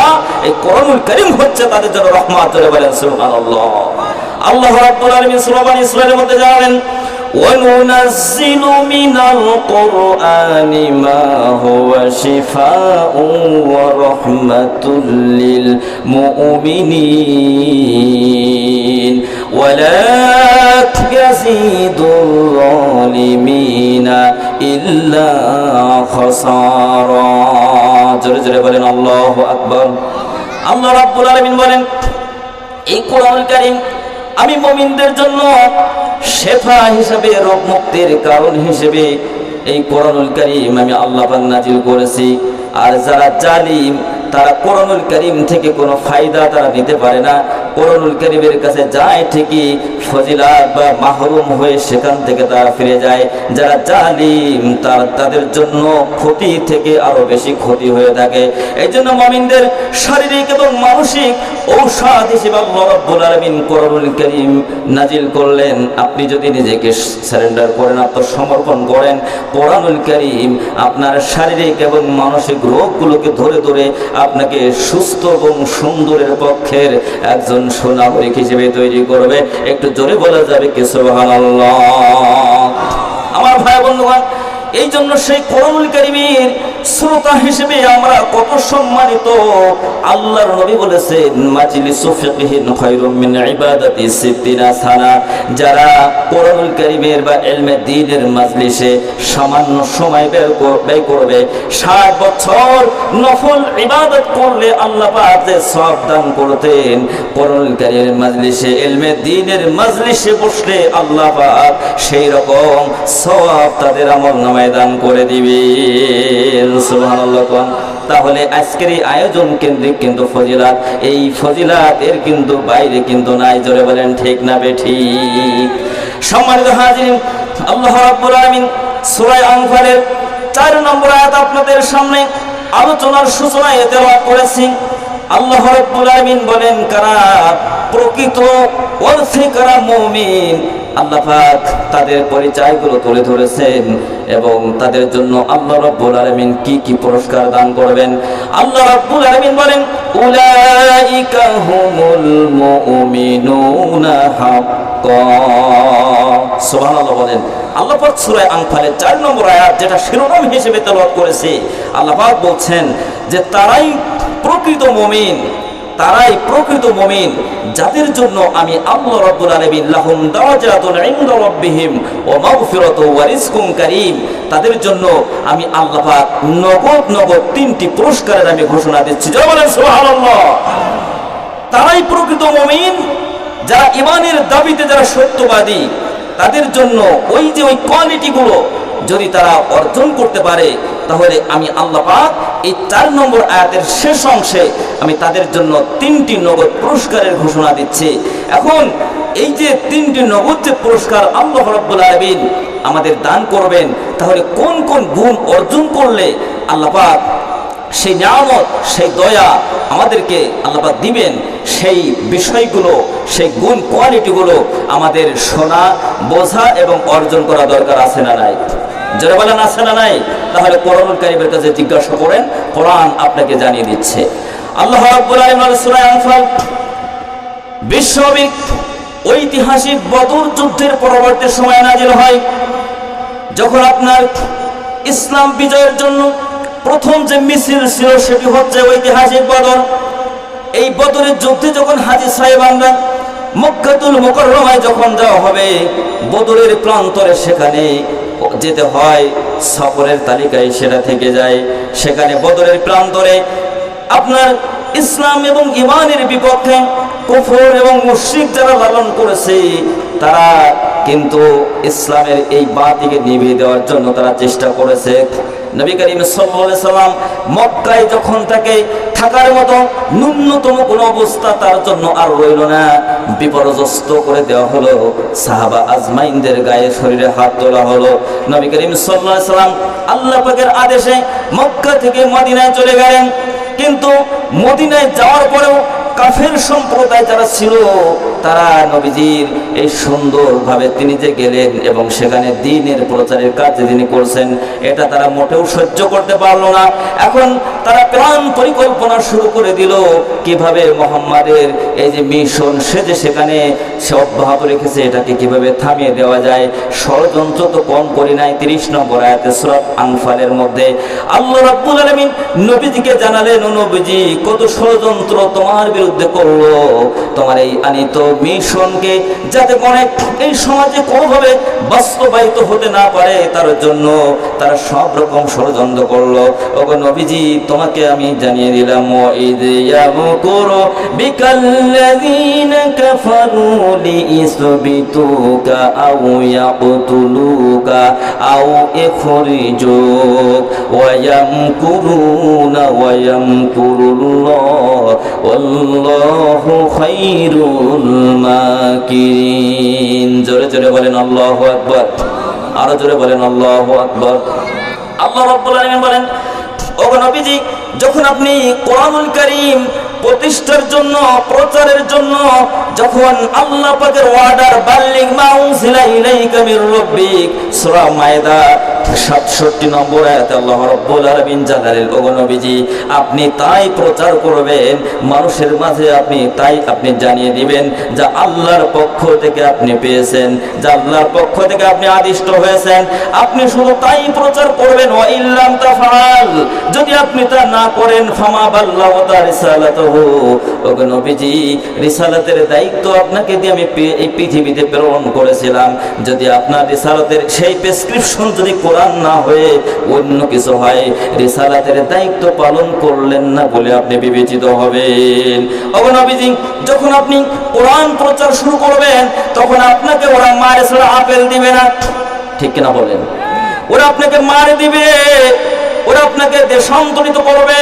এই কোরআনুল কারীম হচ্ছে তাদের জন্য রহমত। জোরে বলেন সুবহানাল্লাহ। আল্লাহ রাব্বুল আলামিন সূরা বানী ইসরাঈলের মধ্যে জানালেন, وَنُنَزِّلُ مِنَ الْقُرْآنِ مَا هُوَ شِفَاءٌ وَرَحْمَةٌ لِّلْمُؤْمِنِينَ وَلَا يَزِيدُ الظَّالِمِينَ إِلَّا خَسَارًا। জোরে জোরে বলেন আল্লাহু আকবার। আল্লাহ রাব্বুল আলামিন বলেন, এই কোরআনুল কারীম আমি মুমিনদের জন্য শেফা হিসেবে, রোগ মুক্তির কারণ হিসেবে এই কোরআনুল কারীম আমি আল্লাহ পাক নাজিল করেছি। আর যারা জালিম তারা কোরআনুল কারীম থেকে কোনো ফায়দা তারা নিতে পারে না। কোরআনুল কারীমের কাছে যায় ঠিকই, ফজিলাত বা মাহরুম হয়ে সেখান থেকে তারা ফিরে যায়। যারা জালিম তাদের জন্য ক্ষতি থেকে আরো বেশি ক্ষতি হয়ে থাকে। এই জন্য মুমিনদের শারীরিক এবং মানসিক ঔষধ হিসেবে আল্লাহ রাব্বুল আলামিন কোরআনুল কারীম নাজিল করলেন। আপনি যদি নিজেকে সারেন্ডার করেন, আত্মসমর্পণ করেন, কোরআনুল কারীম আপনার শারীরিক এবং মানসিক রোগগুলোকে ধরে ধরে আপনাকে সুস্থ এবং সুন্দরের পক্ষের একজন সুনাগরিক হিসেবে তৈরি করবে। একটু জোরে বলা যাবে কি সুবহানাল্লাহ? আমার ভাই বন্ধুগণ, এই জন্য সেই কোরআনুল কারীমের শ্রোতা হিসেবে আমরা কত সম্মানিত। আল্লাহর নবী বলেছেন, মাজলিসু ফিকহিন খায়রুম মিন ইবাদাতি সিত্তিনা সানা। যারা কোরআনুল কারীমের বা ইলমে দ্বীনের মাজলিসে সামান্য সময় ব্যয় করবে, 60 বছর নফল ইবাদত করলে আল্লাহ পাক যে সওয়াব দান করতেন, কোরআনুল কারীমের মাজলিসে, ইলমে দ্বীনের মাজলিসে বসলে আল্লাহ পাক সেই রকম সওয়াব তাদের আমলনামায় দান করে দিবেন। সুবহানাল্লাহ। তাহলে আজকের এই আয়োজন কেন্দ্রিক কিন্তু ফজিলাত, এই ফজিলাত এর কিন্তু বাইরে কিন্তু নাই। জোরে বলেন ঠিক না বেঠিক? সম্মানিত হাজিরিন, আল্লাহ রাব্বুল আলামিন সূরা আনফালের 4 নম্বর আয়াত আপনাদের সামনে আলোচনার সূচনায় তেলাওয়াত করেছি। আল্লাহ রাব্বুল আলামিন বলেন, কারা প্রকৃত অর্থে কারা মুমিন, আল্লাহ পাক তাদের পরিচয়গুলো তুলে ধরেছেন এবং তাদের জন্য আল্লাহ রাব্বুল আলামিন কি কি পুরস্কার দান করবেন। আল্লাহ রাব্বুল আলামিন বলেন, উলাইকা হুমুল মুমিনুনা হাক্কান। সুবহানাল্লাহ বলেন। আল্লাহ পাক সূরা আনফালের 4 নম্বর আয়াত, যেটা শিরোনাম হিসেবে তেলাওয়াত করেছে, আল্লাহ পাক বলছেন যে তারাই প্রকৃত মুমিন, তারাই প্রকৃত মুমিন যাদের জন্য আমি আল্লাহ রাব্বুল আলামিন লাহুম দারাজাতুন ইনদা রাব্বিহিম ওয়া মাগফিরাতু ওয়া রিজকুন কারীম, তাদের জন্য আমি আল্লাহ পাক নগদ নগদ 3টি পুরস্কারের আমি ঘোষণা দিচ্ছি। জয় বলেন সুবহানাল্লাহ। তারাই প্রকৃত মুমিন যারা ঈমানের দাবিতে যারা সত্যবাদী, তাদের জন্য ওই কোয়ালিটিগুলো যদি তারা অর্জন করতে পারে, তাহলে আমি আল্লাহ পাক এই 4 নম্বর আয়াতের শেষ অংশে আমি তাদের জন্য 3টি নগদ পুরস্কারের ঘোষণা দিচ্ছি। এখন এই যে 3টি নগদ যে পুরস্কার আল্লাহ রাব্বুল আলামিন আমাদের দান করবেন, তাহলে কোন কোন গুণ অর্জন করলে আল্লাহ পাক সেই নিয়ামত, সেই দয়া আমাদেরকে আল্লাহ পাক দিবেন, সেই বিষয়গুলো, সেই গুণ কোয়ালিটিগুলো আমাদের শোনা, বোঝা এবং অর্জন করা দরকার আছে না নাই? যারা বলেন আছে না নাই? তাহলে কোরআনুল কারীমের কাছে জিজ্ঞাসা করেন, কোরআন আপনাকে জানিয়ে দিচ্ছে। আল্লাহ রাব্বুল আলামিন সূরা আনফাল বিশ্ববিক ঐতিহাসিক বদর যুদ্ধের পরবর্তী সময় নাজিল হয়, যখন আপনার ইসলাম বিজয়ের জন্য প্রথম যে মিছিল ছিল সেটি হচ্ছে ঐতিহাসিক বদর। এই বদরের যুদ্ধে যখন হাজী সাহেবানরা মক্কাতুল মুকাররমায় যখন যাওয়া হবে, বদরের প্রান্তরে সেখানে যেতে হয়, সফরের তালিকায় সেটা থেকে যায়। সেখানে বদরের প্রান্তরে আপনার ইসলাম এবং ঈমানের বিপক্ষে কুফর এবং মুশরিক যারা লালন করেছে, তারা কিন্তু ইসলামের এই বাতিকে নিভিয়ে দেওয়ার জন্য তারা চেষ্টা করেছে। নবী করিম সাল্লাল্লাহু আলাইহি সাল্লাম মক্কায় যখন তাকে থাকার মতো ন্যূনতম কোনো অবস্থা তার জন্য আর রইল না, বিপর্যস্ত করে দেওয়া হলো। সাহাবা আজমাইনদের গায়ে শরীরে হাত তোলা হলো। নবী করিম সাল্লাল্লাহু আলাইহি সাল্লাম আল্লাহ পাকের আদেশে মক্কা থেকে মদিনায় চলে গেলেন, কিন্তু মদিনায় যাওয়ার পরেও কাফের সম্প্রদায় যারা ছিল, তারা নবীজির এই সুন্দরভাবে তিনি যে গেলেন এবং সেখানে দ্বীনের প্রচারের কাজ তিনি করছেন, এটা তারা মোটেও সহ্য করতে পারলো না। এখন তারা প্ল্যান পরিকল্পনা শুরু করে দিল, কিভাবে মুহাম্মাদের এই যে মিশন, সে যে সেখানে সে অব্যাহত রেখেছে, এটাকে কিভাবে থামিয়ে দেওয়া যায়। ষড়যন্ত্র তো কম করি নাই। 30 নম্বর আয়াতে সূরা আনফালের মধ্যে আল্লাহ রাব্বুল আলামিন নবীজিকে জানালেন, ও নবীজি, কত ষড়যন্ত্র তোমার বিরুদ্ধে করলো, তোমার এই আনিত মিশনকে যাতে করে এই সমাজে কোনোভাবে বাস্তবায়িত হতে না পারে তার জন্য তারা সব রকম ষড়যন্ত্র করলো। ওগো নবীজি, তোমাকে আমি জানিয়ে দিলাম, ওয়াইদ ইয়ামকুরু বিকাল্লাযীনা কাফারু লিইসবিতুকা আও ইয়াকতুলুকা আও ইখরিজুক ওয়া ইয়ামকুরুনা ওয়া ইয়ামকুরুল্লাহ ওয়াল্লাহু খায়রুল মাকিরিন। জোরে জোরে বলেন আল্লাহু আকবার, আরো জোরে বলেন আল্লাহু আকবার। আল্লাহ রাব্বুল আলামিন বলেন, ওগো নবীজি, যখন আপনি কোরআনুল কারীম প্রতিষ্ঠার জন্য, প্রচারের জন্য যখন আল্লাহ পাকের ওয়ার্ডার বাল্লিগ মা উনজিলা ইলাইকা মির রাব্বিক, সূরা মায়দা 67 নম্বর আয়াতে আল্লাহ রাব্বুল আলামিন জানালেন, ওগো নবীজি, আপনি তাই প্রচার করবেন মানুষের মাঝে, আপনি জানিয়ে দিবেন যা আল্লাহর পক্ষ থেকে আপনি পেয়েছেন, যা আল্লাহর পক্ষ থেকে আপনি আদিষ্ট হয়েছেন, আপনি শুধু তাই প্রচার করবেন। ওয়া ইল্লাম তাফআল, যদি আপনি তা না করেন, ফামা বাল্লাগা রিসালাতুহু, ওগো নবীজি, রিসালাতের দায়িত্ব আপনাকে দিয়ে আমি এই পৃথিবীতে প্রেরণ করেছিলাম। যদি আপনার রিসালাতের সেই প্রেসক্রিপশন যদি কোরআন না হয়ে অন্য কিছু হয়, রিসালাতের দায়িত্ব পালন করলেন না বলে আপনি বিবেচিত হবেন। ওগো নবীজি, যখন আপনি কোরআন প্রচার শুরু করবেন, তখন আপনাকে ওরা মারে ছাড়া আপেল দিবে না, ঠিক কিনা বলেন? ওরা আপনাকে মারে দিবে, ওরা আপনাকে দেশান্তরিত করবে,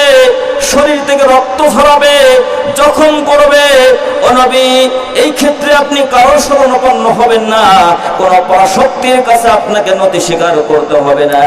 শরীর থেকে রক্ত ঝরাবে, জখম করবে। ও নবী, এই ক্ষেত্রে আপনি কারোর শরণাপন্ন হবেন না, কোন পরাশক্তির কাছে আপনাকে নতি স্বীকার করতে হবে না।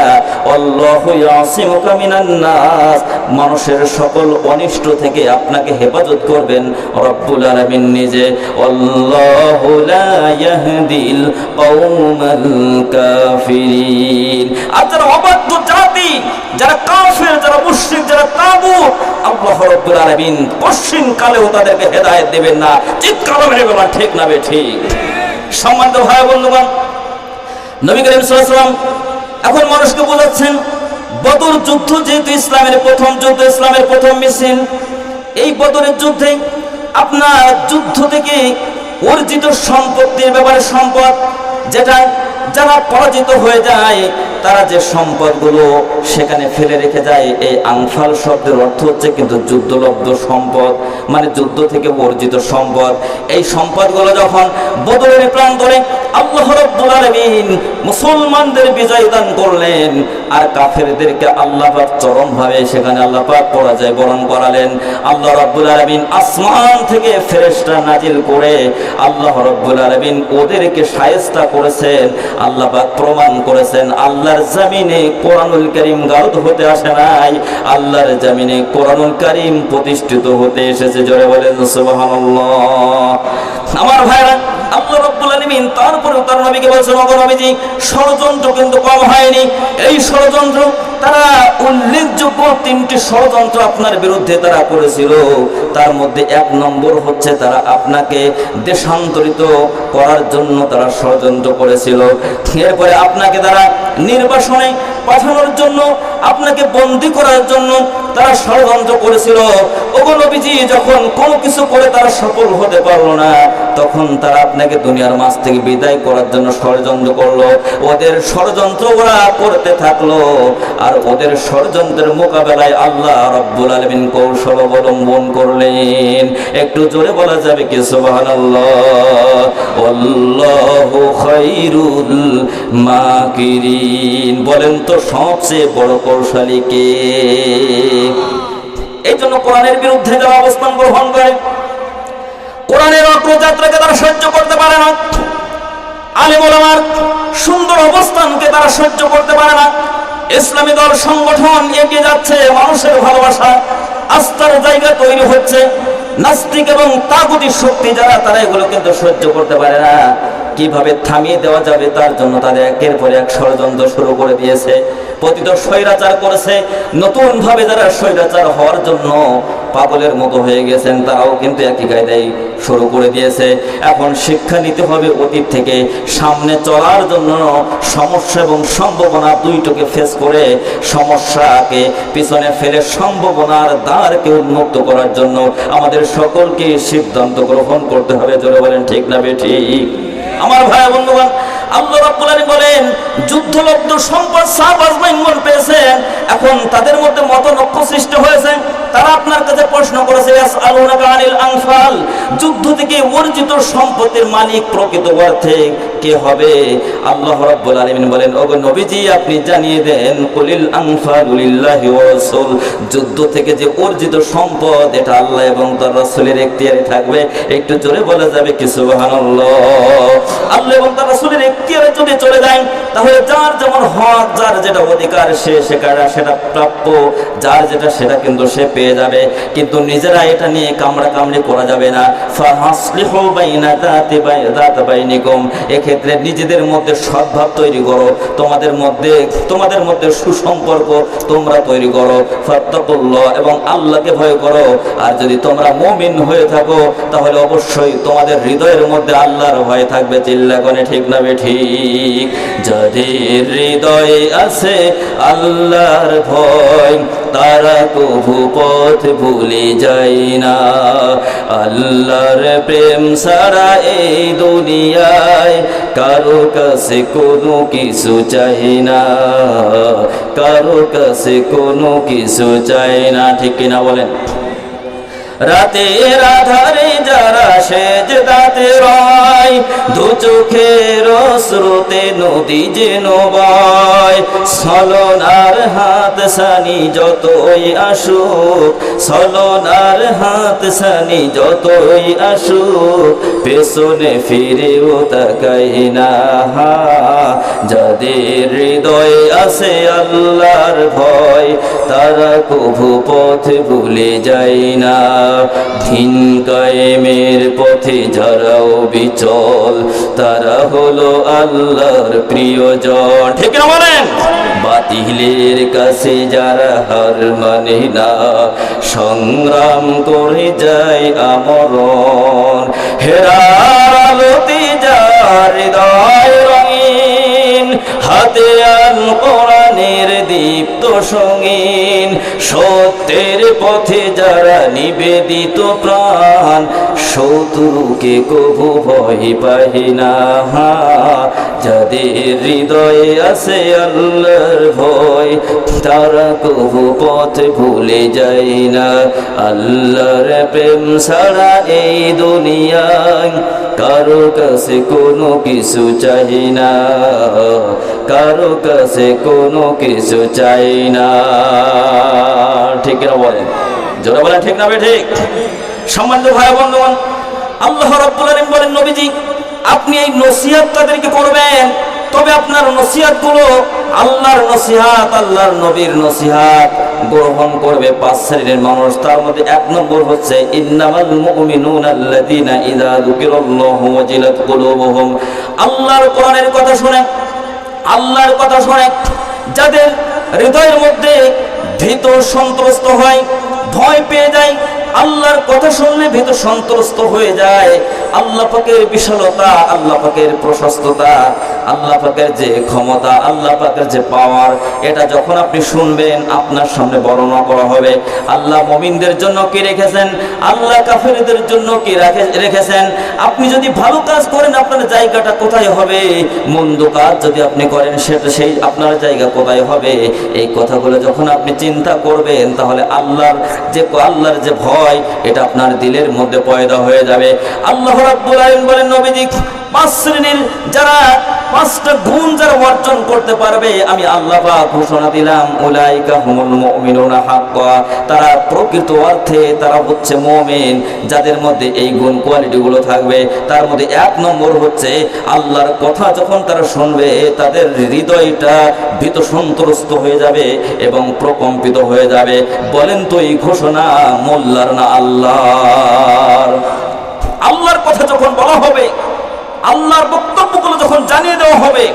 আল্লাহু ইয়াসিমুকা মিনান নাস, মানুষের সকল অনিষ্ট থেকে আপনাকে হেফাজত করবেন রব্বুল আলামিন নিজে। আল্লাহু লা ইয়াহদিল কওমাল কাফিরিন। আর যারা অবাধ্য জাতি, যারা কাফের, যারা মুশরিক, যারা তাগুত, আল্লাহ রাব্বুল আলামিন পশ্চিম কালেও তাদেরকে হেদায়েত দেবেন না। চিৎকার মেরে বলা ঠিক না বে ঠিক? সম্মানিত ভাই বন্ধুগণ, নবী করিম সাল্লাল্লাহু আলাইহি ওয়াসাল্লাম এখন মানুষকে বোঝাচ্ছেন, বদর যুদ্ধ যেহেতু ইসলামের প্রথম যুদ্ধ, ইসলামের প্রথম মিছিল, এই বদরের যুদ্ধে আপনার যুদ্ধ থেকে অর্জিত সম্পত্তির ব্যাপারে সম্পদ, যেটা যারা পরাজিত হয়ে যায় তারা যে সম্পদগুলো সেখানে ফেলে রেখে যায়, এই আনফাল শব্দের অর্থ হচ্ছে কিন্তু যুদ্ধলব্ধ সম্পদ, মানে যুদ্ধ থেকে অর্জিত সম্পদ। এই সম্পদগুলো যখন বদরের প্রান্তরে আল্লাহ রাব্বুল আলামিন মুসলমানদের বিজয় দান করলেন, আর কাফেরদেরকে আল্লাহ পাক চরমভাবে সেখানে আল্লাহ পাক পরাজয় বরণ করালেন। আল্লাহ রাব্বুল আলামিন আসমান থেকে ফেরেশতা নাজিল করে আল্লাহ রাব্বুল আলামিন ওদেরকে শায়েস্তা করেছেন। আল্লাহ পাক প্রমাণ করেছেন আল্লাহর জমিনে কোরআনুল কারীম গাউদ হতে আসে নাই, আল্লাহর জমিনে কোরআনুল কারীম প্রতিষ্ঠিত হতে এসেছে। জোরে বলেন সুবহানাল্লাহ। আমার ভাইরা, আল্লাহ রাব্বুল আলামিন তারপরে তার নবীকে বলেছেন, ওগো নবীজি, ষড়যন্ত্র কিন্তু কম হয়নি। এই ষড়যন্ত্র, তারা উল্লেখযোগ্য 3টি ষড়যন্ত্র আপনার বিরুদ্ধে তারা করেছিল। তার মধ্যে 1 নম্বর হচ্ছে তারা আপনাকে দেশান্তরিত করার জন্য তারা ষড়যন্ত্র করেছিল। এরপরে আপনাকে তারা নির্বাসনে পাঠানোর জন্য, আপনাকে বন্দী করার জন্য তারা ষড়যন্ত্র করেছিল। ওগো নবীজি, যখন কোনো কিছু করে তারা সফল হতে পারলো না, তখন তারা আপনাকে দুনিয়ার মাঝ থেকে বিদায় করার জন্য ষড়যন্ত্র করলো। ওদের ষড়যন্ত্র ওরা করতে থাকলো, আর ওদের ষড়যন্ত্রের মোকাবেলায় আল্লাহ রাব্বুল আলামিন কৌশল অবলম্বন করলেন। একটু জোরে বলা যাবে কি সুবহানাল্লাহ? আল্লাহু খায়রুল মাকিরিন। বলেন তো সবচেয়ে বড় কৌশলী কে? এই জন্য কোরআনের বিরুদ্ধে যারা অবস্থান গ্রহণ করে, কোরআনের অগ্রযাত্রাকে তারা সহ্য করতে পারে না, আলেম ওলামার সুন্দর অবস্থানকে তারা সহ্য করতে পারে না। ইসলামী দল সংগঠন এগিয়ে যাচ্ছে, মানুষের ভালোবাসা আস্থার জায়গা তৈরি হচ্ছে। নাস্তিক এবং তাগুতি শক্তি যারা, তারা এগুলো কিন্তু সহ্য করতে পারে না। কিভাবে থামিয়ে দেওয়া যাবে তার জন্য তাদের একের পর এক ষড়যন্ত্র শুরু করে দিয়েছে। পতিত স্বৈরাচার করেছে। নতুন ভাবে যারা স্বৈরাচার হওয়ার জন্য পাগলের মতো হয়ে গেছেন, তারাও কিন্তু একই কায়দায় শুরু করে দিয়েছে। এখন শিক্ষা নিতে হবে অতীত থেকে, সামনে চলার জন্য সমস্যা এবং সম্ভাবনা দুইটাকে ফেস করে সমস্যাকে পিছনে ফেলে সম্ভাবনার দ্বারকে উন্মুক্ত করার জন্য আমাদের সকলকে সিদ্ধান্ত গ্রহণ করতে হবে। জোরে বলেন ঠিক না বেঠিক? আমার ভাই বন্ধুগণ, আল্লাহ রাব্বুল আলামিন বলেন, যুদ্ধলব্ধ সম্পদ সাহাবা আজমাইন পেয়েছেন। এখন তাদের মধ্যে মতনৈক্য সৃষ্টি হয়েছে। তারা আপনার কাছে প্রশ্ন করেছে, ইয়াসআলুনাকা আনিল আনফাল, যুদ্ধ থেকে অর্জিত সম্পদের মালিক প্রকৃত অর্থে কে হবে? আল্লাহ রাব্বুল আলামিন বলেন, ওগো নবীজি, আপনি জানিয়ে দেন, কুলিল আনফালু লিল্লাহি ওয়া রাসূল, যুদ্ধ থেকে যে অর্জিত সম্পদ এটা আল্লাহ এবং তার রাসূলের এখতিয়ারে থাকবে। একটু জোরে বলা যাবে কি সুবহানাল্লাহ? আল্লাহ এবং তার রাসূলের এখতিয়ারে যদি চলে যায়, তাহলে যার যেমন হক, যার যেটা অধিকার, সেটা প্রাপ্য, যার যেটা সেটা কিন্তু সে পেয়ে যাবে। কিন্তু নিজেরা এটা নিয়ে কামড়া কামড়ি করা যাবে না। ফাহাসলিহু বাইনা যাতি বাইনিকুম, এক্ষেত্রে নিজেদের মধ্যে সদ্ভাব তৈরি করো, তোমাদের মধ্যে সুসম্পর্ক তোমরা তৈরি করো। ফাত্তাকুল্লাহ, এবং আল্লাহকে ভয় করো। আর যদি তোমরা মুমিন হয়ে থাকো, তাহলে অবশ্যই তোমাদের হৃদয়ের মধ্যে আল্লাহর ভয় থাকবে। চিল্লা করে ঠিক না বেঠিক? যাদের হৃদয়ে আছে আল্লাহর ভয়, তারা কভু পথ ভুলে যায় না। আল্লাহর প্রেম ছাড়া এই দুনিয়ায় কারো কাছে কোনো কিছু চাই না, কারো কাছে কোনো কিছু চাই না। ঠিক কিনা বলেন? রাতের আধারে যারা সেজদাতে রয়, দু চোখের স্রোতে নদী যেন বয়। ছলনার হাত সানি যতই আসুক, ছলনার হাত সানি যতই আসুক, পেছনে ফিরেও তাকাই না। যাদের হৃদয়ে আছে আল্লাহর ভয়, তারা কভু পথ ভুলে যায় না। দিন কায়েমের পথে যারাও বিচল, তারা হলো আল্লাহর প্রিয়জন। ঠিক না বলেন? বাতিলের কাছে যারা হার মানে না, সংগ্রাম করে যায় আমরণ। হেরার আলোতে যার হৃদয় রঙিন, হাতে আল কোরআনের দীপ্ত সঙ্গীন, সত্যের পথে যারা নিবেদিত প্রাণ, শত্রুকে কভু ভয় পাই না। যাদের হৃদয়ে আছে আল্লাহর ভয় তারা কভু পথ ভুলে যায় না। আল্লাহর প্রেম ছাড়া এই দুনিয়ায় কারো কাছে কোনো কিছু চাই না, কারো কাছে কোনো কিছু চাই না। ঠিক না বলেন? জোরে বলেন ঠিক না ঠিক? সম্মানিত ভাই বন্ধুগণ, আল্লাহ রাব্বুল আলামিন বলেন, নবীজি আপনি এই নসিহত তাদেরকে করবেন, তবে আপনার নসিহত গুলো আল্লাহর নসিহত, আল্লাহর নবীর নসিহত গ্রহণ করবে 5 শ্রেণীর মানুষ। তার মধ্যে 1 নম্বর হচ্ছে ইন্নামাল মুমিনুনা আল্লাযীনা ইযা যুকিরাল্লাহু ওয়াজিলাত কুলুবুহুম। আল্লাহর কোরআনের কথা শুনে, আল্লাহর কথা শুনে যাদের হৃদয়ের মধ্যে ভীত সন্ত্রস্ত হয়, ভয় পেয়ে যায়, আল্লাহর কথা শুনলে ভীত সন্ত্রস্ত হয়ে যায়। আল্লাহ পাকের বিশালতা, আল্লাহ পাকের প্রশস্ততা, আল্লাহ পাকের যে ক্ষমতা, আল্লাহ পাকের যে পাওয়ার, এটা যখন আপনি শুনবেন আপনার সামনে বর্ণনা করা হবে। আল্লাহ মুমিনদের জন্য কি রেখেছেন, আল্লাহ কাফেরদের জন্য কি রেখেছেন। আপনি যদি ভালো কাজ করেন আপনার জায়গাটা কোথায় হবে, মন্দ কাজ যদি আপনি করেন সেটা সেই আপনার জায়গা কোথায় হবে। এই কথাগুলো যখন আপনি চিন্তা করবেন তাহলে আল্লাহর যে ভয় এটা আপনার দিলের মধ্যে পয়দা হয়ে যাবে। আল্লাহ রাব্বুল আলামিন বলেন, নবীজি 5 শ্রেণীর যারা 5টা গুণ যারা অর্জন করতে পারবে, আমি আল্লাহ পাক ঘোষণা দিলাম উলাইকা হুমুল মুমিনুনা হাক্কা, তারা প্রকৃত অর্থে তারা হচ্ছে মুমিন, যাদের মধ্যে এই গুণ কোয়ালিটি গুলো থাকবে। তার মধ্যে 1 নম্বর হচ্ছে আল্লাহর কথা যখন তারা শুনবে তাদের হৃদয়টা ভীত সন্ত্রস্ত হয়ে যাবে এবং প্রকম্পিত হয়ে যাবে। বলেন তো এই ঘোষণা মোল্লার না আল্লাহর? আল্লাহর কথা যখন বলা হবে, আল্লাহর বক্তব্যগুলো যখন জানিয়ে দেওয়া হবে,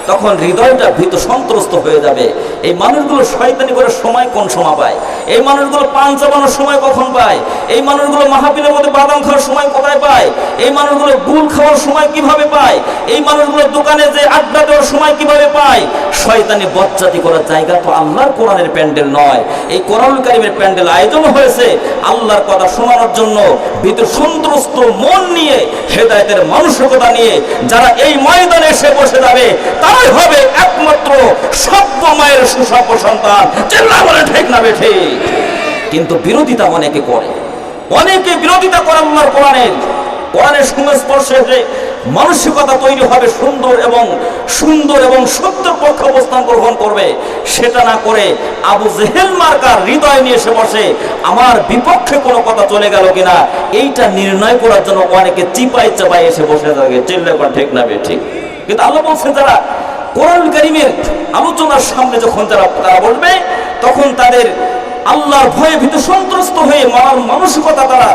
তখন হৃদয়টা ভীত সন্ত্রস্ত হয়ে যাবে। এই মানুষগুলো শয়তানি করার সময় কোন সময় পায়? এই মানুষগুলো পান চাবানোর সময় কখন পায়? এই মানুষগুলো মাহফিলের মধ্যে বাদাম খাওয়ার সময় কোথায় পায়? এই মানুষগুলো গুল খাওয়ার সময় কিভাবে পায়? এই মানুষগুলো দোকানে যে আড্ডা দেওয়ার সময় কিভাবে পায়? শয়তানি বজ্জাতি করার জায়গা তো আল্লাহর কোরআনের প্যান্ডেল নয়। এই কোরআনুল কারীমের প্যান্ডেল আয়োজন হয়েছে আল্লাহর কথা শোনানোর জন্য। ভীত সন্ত্রস্ত মন নিয়ে, হেদায়েতের মানসিকতা নিয়ে যারা এই ময়দানে এসে বসে যাবে তারাই হবে একমাত্র সভ্য মায়ের সুসভ্য সন্তান। চিল্লা বলে ঠিক না ঠিক? কিন্তু বিরোধিতা অনেকে করে, অনেকে বিরোধিতা করে আল্লাহর কোরআনের সংস্পর্শে এসে মানসিকতা তৈরি হবে সুন্দর এবং সত্যের পক্ষে অবস্থান গ্রহণ করবে। সেটা না করে আবু জেহেল মার্কার হৃদয় নিয়ে এসে বসে আমার বিপক্ষে কোনো কথা চলে গেল কিনা এইটা নির্ণয় করার জন্য অনেকে চিপাই চাপাই এসে বসে থাকে। চিল্লা ঠিক না ঠিক? কিন্তু আল্লাহ বলছেন যারা কোরআনুল কারীমের আলোচনার সামনে যখন তারা বলবে তখন তাদের আল্লাহর ভয়ে ভীত সন্ত্রস্ত হয়ে মানসিকতা তারা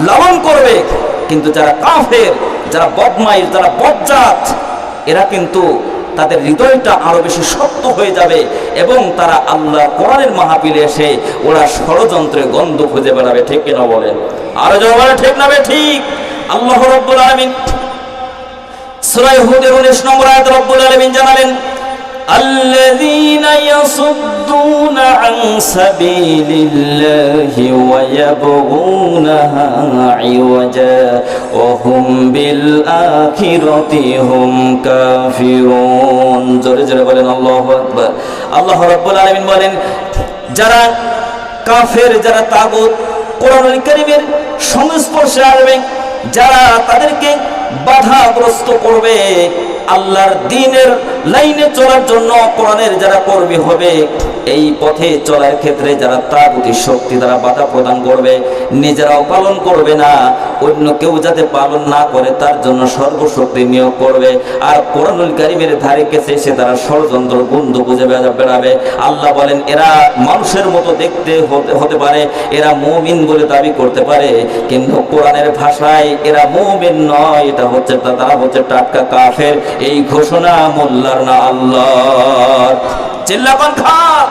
লালন করবে। কিন্তু যারা কাফের, যারা বদমাইশ, যারা বজ্জাত, এরা কিন্তু তাদের হৃদয়টা আরো বেশি শক্ত হয়ে যাবে এবং তারা আল্লাহ কোরআনের মাহফিলে এসে ওরা ষড়যন্ত্রের গন্ধ খুঁজে বেড়াবে। ঠিক কিনা বলেন? আরো জবাবে ঠিক না ঠিক? আল্লাহ রাব্বুল আলামিন সূরা হুদের 19 নম্বর আয়াতে রব্বুল আলামিন জানালেন, আল্লাযীনা ইয়াসুদ্দুনা আন সাবিলিল্লাহি ওয়া ইয়াবগুনাহা ইওয়াজা ওয়া হুম বিল আখিরাতি হুম কাফিরুন। জোরে জোরে বলেন আল্লাহু আকবার। আল্লাহ রাব্বুল আলামিন বলেন, যারা কাফের, যারা তাগুত কোরআনুল কারীমের সংস্পর্শে আসবে, যারা তাদেরকে বাধাগ্রস্ত করবে, আল্লাহর দ্বীনের লাইনে চলার জন্য কোরআনের যারা কর্মী হবে, এই পথে চলার ক্ষেত্রে যারা তাগুতি শক্তি দ্বারা বাধা প্রদান করবে, নিজেরাও পালন করবে না, অন্য কেউ যাতে পালন না করে তার জন্য সর্বশক্তি নিয়োগ করবে। আর কোরআনুল কারীমের ধারে কাছে এসে তারা ষড়যন্ত্র বন্ধু খুঁজে বেড়াবে। আল্লাহ বলেন এরা মানুষের মতো দেখতে হতে পারে, এরা মুমিন বলে দাবি করতে পারে, কিন্তু কোরআনের ভাষায় এরা মুমিন নয়, এটা হচ্ছে তারা হচ্ছে টাটকা কাফের। এই ঘোষণা মোল্লার না আল্লাহর। চিল্লাপান খান।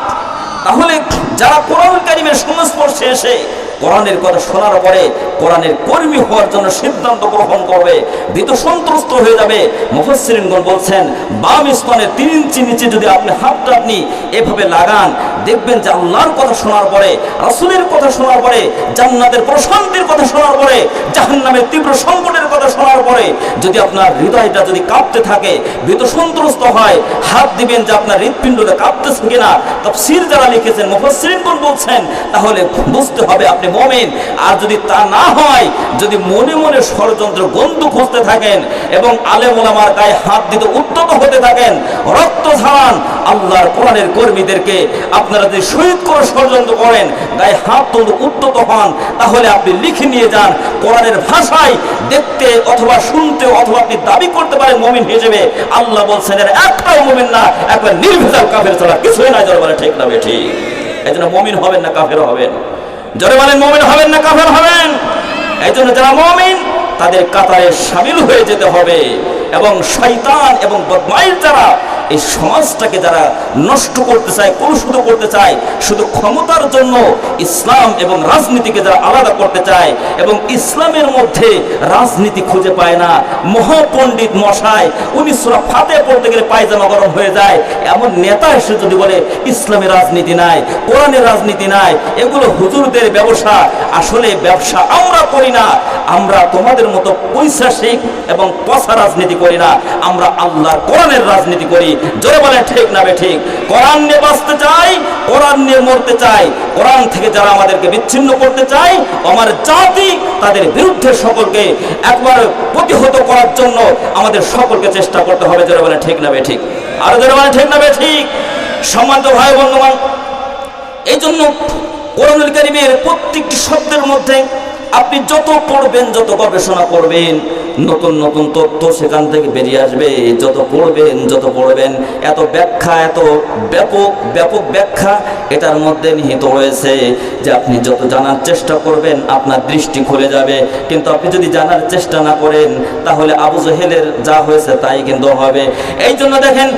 তাহলে যারা কোরআনুল কারীমের সংস্পর্শে এসে কোরআনের কথা শোনার পরে কোরআনের কর্মী হওয়ার জন্য সিদ্ধান্ত গ্রহণ করবে, ভীত সন্ত্রস্ত হয়ে যাবে। মুফাসসিরিনগণ বলছেন বাম স্তনের 3 ইঞ্চি নিচে যদি আপনি হাতটা এভাবে লাগান, দেখবেন যে আল্লাহর কথা শোনার পরে, রাসূলের কথা শোনার পরে, জান্নাতের প্রশান্তির কথা শোনার পরে, জাহান্নামের তীব্র সংকটের কথা শোনার পরে যদি আপনার হৃদয়টা যদি কাঁপতে থাকে, ভীত সন্ত্রস্ত হয়, হাত দিবেন যে আপনার হৃৎপিণ্ডটা কাঁপতেছে কিনা। তাফসীর যারা লিখেছেন, মুফাসসিরিনগণ বলছেন, তাহলে বুঝতে হবে আপনি মুমিন। আর যদি তা না হয়, যদি মনে মনে ষড়যন্ত্র গন্ধ খুঁজতে থাকেন এবং আলেম ওলামার গায়ে হাত দিতে উদ্যত হতে থাকেন, রক্ত ঝরান আল্লাহর কোরআনের কর্মীদেরকে আপনারা যদি শহীদ করে ষড়যন্ত্র করেন, গায়ে হাত তুলতে উদ্যত হন, তাহলে আপনি লিখে নিয়ে যান কোরআনের ভাষায় দেখতে অথবা শুনতে অথবা আপনি দাবি করতে পারেন মুমিন হিসেবে। আল্লাহ বলছেন এর একটাও মুমিন না, একবার নির্ভেজাল কাফের ছাড়া কিছুই না। জোরে বলেন ঠিক না বেঠিক? এই জন্য মুমিন হবেন না কাফের হবেন। জোরে বলেন মুমিন হবেন না কাফের হবেন? এই জন্য যারা মুমিন তাদের কাতারে শামিল হয়ে যেতে হবে। এবং শয়তান এবং বদমাইশ যারা এই সমাজটাকে যারা নষ্ট করতে চায়, কলুষিত করতে চায়, শুধু ক্ষমতার জন্য ইসলাম এবং রাজনীতিকে যারা আলাদা করতে চায় এবং ইসলামের মধ্যে রাজনীতি খুঁজে পায় না, মহাপণ্ডিত মশাই উনি সূরা ফাতিহা পড়তে গেলে পায়জামা গরম হয়ে যায়, এমন নেতা এসে যদি বলে ইসলামের রাজনীতি নাই, কোরআনের রাজনীতি নাই, এগুলো হুজুরদের ব্যবসা, আসলে ব্যবসা আমরা করি না, আমরা তোমাদের মতো পৈশাচিক এবং পচা রাজনীতি করি না, আমরা আল্লাহর কোরআনের রাজনীতি করি। জোরে বলেন ঠিক না বেঠিক? কোরআন নিয়ে বাঁচতে চাই, কোরআন নিয়ে মরতে চাই। কোরআন থেকে যারা আমাদেরকে বিচ্ছিন্ন করতে চায়, আমার জাতি তাদের বিরুদ্ধে সকলকে একবার প্রতিহত করার জন্য আমাদের সকলকে চেষ্টা করতে হবে। জোরে বলেন ঠিক না বেঠিক? আর জোরে বলেন ঠিক না বেঠিক? সম্মানিত ভাই বন্ধুগণ, এই জন্য কোরআনুল কারীমের প্রত্যেকটি শব্দের মধ্যে আপনি যত পড়বেন, যত গবেষণা করবেন, নতুন নতুন তথ্য সেখান থেকে বেরিয়ে আসবে। যত পড়বেন এত ব্যাখ্যা, এত ব্যাপক ব্যাখ্যা এটার মধ্যে নিহিত হয়েছে যে আপনি যত জানার চেষ্টা করবেন আপনার দৃষ্টি খুলে যাবে। কিন্তু আপনি যদি জানার চেষ্টা না করেন তাহলে আবু জেহেলের যা হয়েছে তাই কিন্তু হবে। এই জন্য দেখেন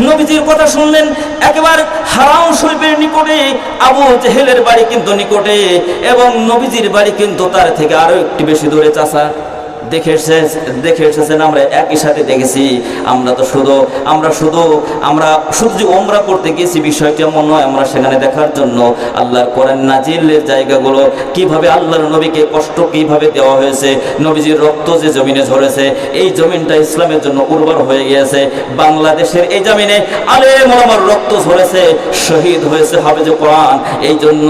নবীজির কথা শুনলেন, একেবারে হারাম শরীফের নিকটে আবু জেহেলের বাড়ি কিন্তু নিকটে, এবং নবীজির বাড়ি কিন্তু তার থেকে আরো একটু বেশি দূরে। চাচা দেখে এসেছেন, আমরা একই সাথে দেখেছি। আমরা শুধু যে ওমরা করতে গেছি বিষয়টি এমন নয়, আমরা সেখানে দেখার জন্য আল্লাহর কোরআন নাজিলের জায়গাগুলো, কিভাবে আল্লাহর নবীকে কষ্ট কিভাবে দেওয়া হয়েছে, নবীজির রক্ত যে জমিনে ঝরেছে, এই জমিনটা ইসলামের জন্য উর্বর হয়ে গিয়েছে। বাংলাদেশের এই জমিনে আলেম ওলামার রক্ত ঝরেছে, শহীদ হয়েছে হাফেজে কোরআন। এই জন্য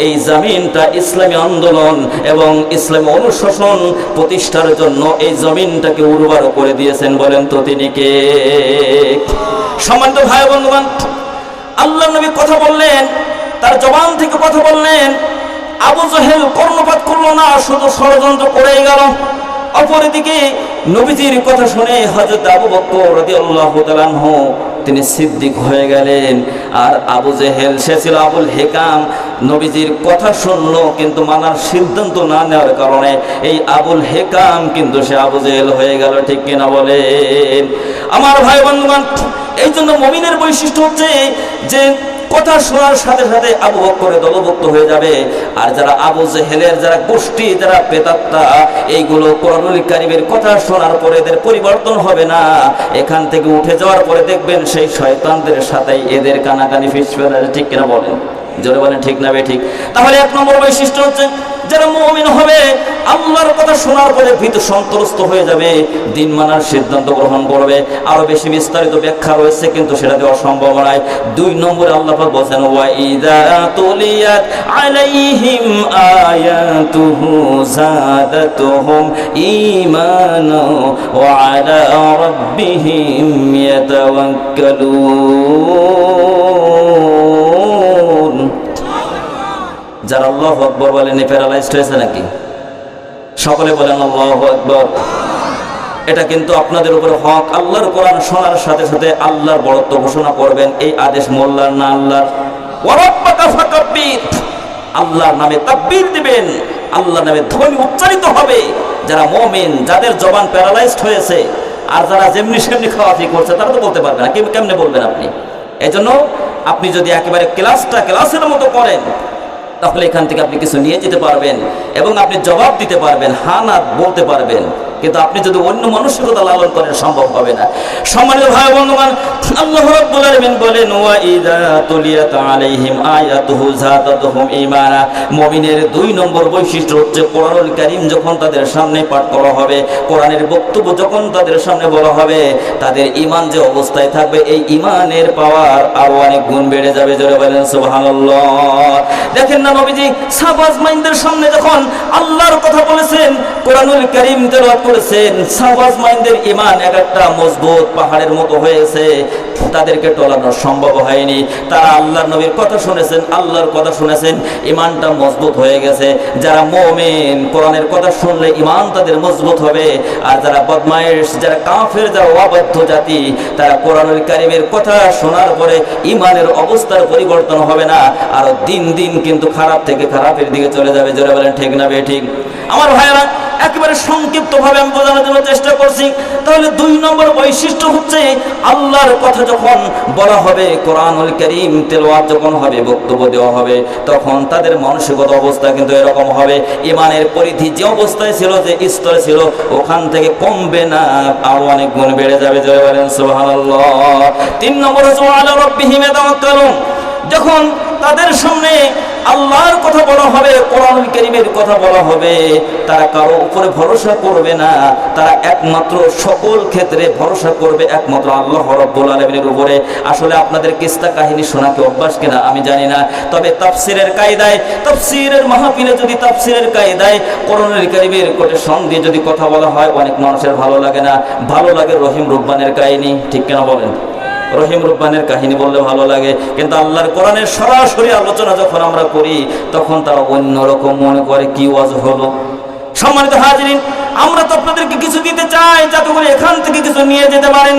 এই জমিনটা ইসলামী আন্দোলন এবং ইসলামী অনুশাসন প্রতিষ্ঠার জন্য এই জমিনটাকে উর্বর করে দিয়েছেন। বলেন তো তিনি কে? সম্মানিত ভাই বন্ধুগণ, আল্লাহর নবী কথা বললেন, তার জবান থেকে কথা বললেন। আবু জেহেল কর্ণপাত করলো না, শুধু ষড়যন্ত্র করেই গেল। অপরদিকে নবীজির কথা শুনে হযরত আবু বকর রাদিয়াল্লাহু তাআলা আনহু তিনি সিদ্দিক হয়ে গেলেন। আর আবু জেহেল, সে ছিল আবুল হেকাম, নবীজির কথা শুনলো কিন্তু মানার সিদ্ধান্ত না নেওয়ার কারণে এই আবুল হেকাম কিন্তু সে আবু জেহেল হয়ে গেল। ঠিক কিনা বলেন আমার ভাই বন্ধুগণ? এই জন্য মুমিনের বৈশিষ্ট্য হচ্ছে যে কথা শোনার সাথে সাথে আবু বকরে দলভুক্ত হয়ে যাবে। আর যারা আবু জেহেলের যারা গোষ্ঠী, যারা প্রেতাত্মা, এইগুলো কোরআনুল কারীমের কথা শোনার পরে এদের পরিবর্তন হবে না। এখান থেকে উঠে যাওয়ার পরে দেখবেন সেই শয়তানদের সাথেই এদের কানাকানি ফিসফেরা। ঠিক কিনা বলেন? জোরে বলেন ঠিক না বে ঠিক? তাহলে এক নম্বর বৈশিষ্ট্য হচ্ছে যারা মুমিন হবে আল্লাহর কথা শোনার পরে ভীত সন্ত্রস্ত হয়ে যাবে, দিন মানার সিদ্ধান্ত গ্রহণ করবে। আরো বেশি বিস্তারিত ব্যাখ্যা রয়েছে কিন্তু সেটা দেওয়া সম্ভব নয়। ২ নম্বরে আল্লাহ পাক বলেন ওয়া ইযা তুলিয়াত আলাইহিম আয়াতুহু যাদাতুহুম ঈমানা ওয়া আলা রাব্বিহিম ইয়াতাওয়াক্কালুন। যারা আল্লাহু আকবার বলেন প্যারালাইজড হয়েছে নাকি? সকলে বলেন আল্লাহু আকবার। এটা কিন্তু আপনাদের উপরে হক। আল্লাহর কোরআন শোনার সাথে সাথে আল্লাহর বড়ত্ব ঘোষণা করবেন। এই আদেশ মোল্লার না আল্লাহর। ওয়া রাব্বাকা ফাকাব্বির, আল্লাহর নামে তাকবীর দিবেন, আল্লাহর নামে ধ্বনি উচ্চারিত হবে। যারা মুমিন, যাদের জবান প্যারালাইজড হয়েছে আর যারা যেমনি সেমনি খাওয়াফি করছে তারা তো বলতে পারবে না। কেমনে বলবেন আপনি? এজন্য আপনি যদি একেবারে ক্লাসের মতো করেন তাহলে এখান থেকে আপনি কিছু নিয়ে যেতে পারবেন এবং আপনি জবাব দিতে পারবেন, হ্যাঁ না বলতে পারবেন। কিন্তু আপনি যদি অন্য মানসিকতা লালন করেন সম্ভব হবে না। সম্মানিত ভাই বন্ধুগণ, আল্লাহ রাব্বুল আলামিন বলেন ওয়া ইযা তুলিয়াত আলাইহিম আয়াতুহু যাদাতুহুম ঈমানা। মুমিনের 2 নম্বর বৈশিষ্ট্য হচ্ছে কোরআনুল কারীম যখন তাদের সামনে পাঠ করা হবে, কোরআনের বক্তব্য যখন তাদের সামনে বলা হবে, তাদের ঈমান যে অবস্থায় থাকবে এই ঈমানের পাওয়ার আরো অনেক গুণ বেড়ে যাবে। জোরে বলেন সুবহানাল্লাহ। দেখেন না নবীজি সাহাবাজ মাইনদের সামনে যখন আল্লাহর কথা বলেছেন, কোরআনুল কারীম তেলাওয়াত করেছেন, সাহাবাজ মাইনদের ঈমান এক একটা মজবুত পাহাড়ের মতো হয়েছে, তাদেরকে টলানো সম্ভব হয়নি। তারা আল্লাহর নবীর কথা শুনেছেন, আল্লাহর কথা শুনেছেন, ঈমানটা মজবুত হয়ে গেছে। যারা মুমিন কোরআনের কথা শুনলে ঈমান তাদের মজবুত হবে, আর যারা বদমাইশ, যারা কাফের, যারা অবাধ্য জাতি, তারা কোরআনুল কারীমের কথা শোনার পরে ঈমানের অবস্থার পরিবর্তন হবে না, আর দিন দিন কিন্তু খারাপ থেকে খারাপের দিকে চলে যাবে। জোরে বলেন ঠিক না বেঠিক? আমার ভাইরা একেবারে সংক্ষিপ্তভাবে আমি বোঝানোর জন্য চেষ্টা করছি। তাহলে 2 নম্বর বৈশিষ্ট্য হচ্ছে আল্লাহর কথা যখন বলা হবে, কোরআনুল কারীম তেলাওয়াত যখন হবে, বক্তব্য দেওয়া হবে, তখন তাদের মানসিকতা অবস্থা কিন্তু এরকম হবে, ঈমানের পরিধি যে অবস্থায় ছিল, যে স্তরে ছিল, ওখান থেকে কমবে না, আরো অনেক গুণ বেড়ে যাবে। জয় বলেন সুবহানাল্লাহ। 3 নম্বর হচ্ছে আলা রাব্বিহিম ইয়াতাওয়াক্কালুন। যখন তাদের সামনে আল্লাহর কথা বলা হবে, কোরআনুল কারীমের কথা বলা হবে, তারা কারো উপরে ভরসা করবে না, তারা একমাত্র সকল ক্ষেত্রে ভরসা করবে একমাত্র আল্লাহ রাব্বুল আলামিনের উপরে। আসলে আপনাদের কিস্সা কাহিনী শোনা কি অভ্যাস কিনা আমি জানি না, তবে তাফসীরের কায়দায়, তাফসীরের মাহফিলে যদি তাফসীরের কায়দায় কোরআনুল কারীমের কোটেশন দিয়ে যদি কথা বলা হয়, অনেক মানুষের ভালো লাগে না। ভালো লাগে রহিম রুব্বানের কাহিনী, ঠিক কিনা বলেন? রহিম রুব্বানের কাহিনী বললে ভালো লাগে, কিন্তু আল্লাহর কোরআনের সরাসরি আলোচনা যখন আমরা করি, তখন তারা অন্যরকম মনে করে কি ওয়াজ হলো। সম্মানিত হাজিরিন, আমরা তো আপনাদেরকে কিছু দিতে চাই যাতে করে এখান থেকে কিছু নিয়ে যেতে পারেন।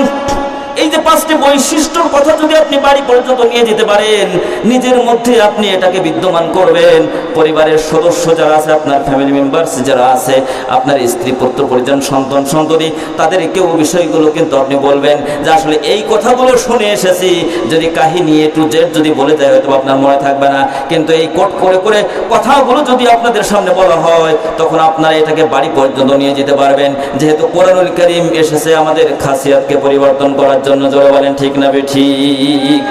এই যে 5টি বৈশিষ্ট্যর কথা যদি আপনি বাড়ি পর্যন্ত নিয়ে যেতে পারেন, নিজের মধ্যে আপনি এটাকে বিদ্যমান করবেন, পরিবারের সদস্য যারা আছে, আপনার ফ্যামিলি মেম্বার্স যারা আছে, আপনার স্ত্রী, পুত্র, পরিজন, সন্তান, সন্ততি, তাদেরকেও বিষয়গুলো কিন্তু আপনি বলবেন যে আসলে এই কথাগুলো শুনে এসেছি। যদি কাহিনী A to Z যদি বলে যায় হয়তো আপনার মনে থাকবে না, কিন্তু এই কোট করে করে কথাগুলো যদি আপনাদের সামনে বলা হয়, তখন আপনারা এটাকে বাড়ি পর্যন্ত নিয়ে যেতে পারবেন। যেহেতু কোরআনুল কারীম এসেছে আমাদের খাসিয়াতকে পরিবর্তন করার জন্য। জোরে বলেন ঠিক না বেঠিক?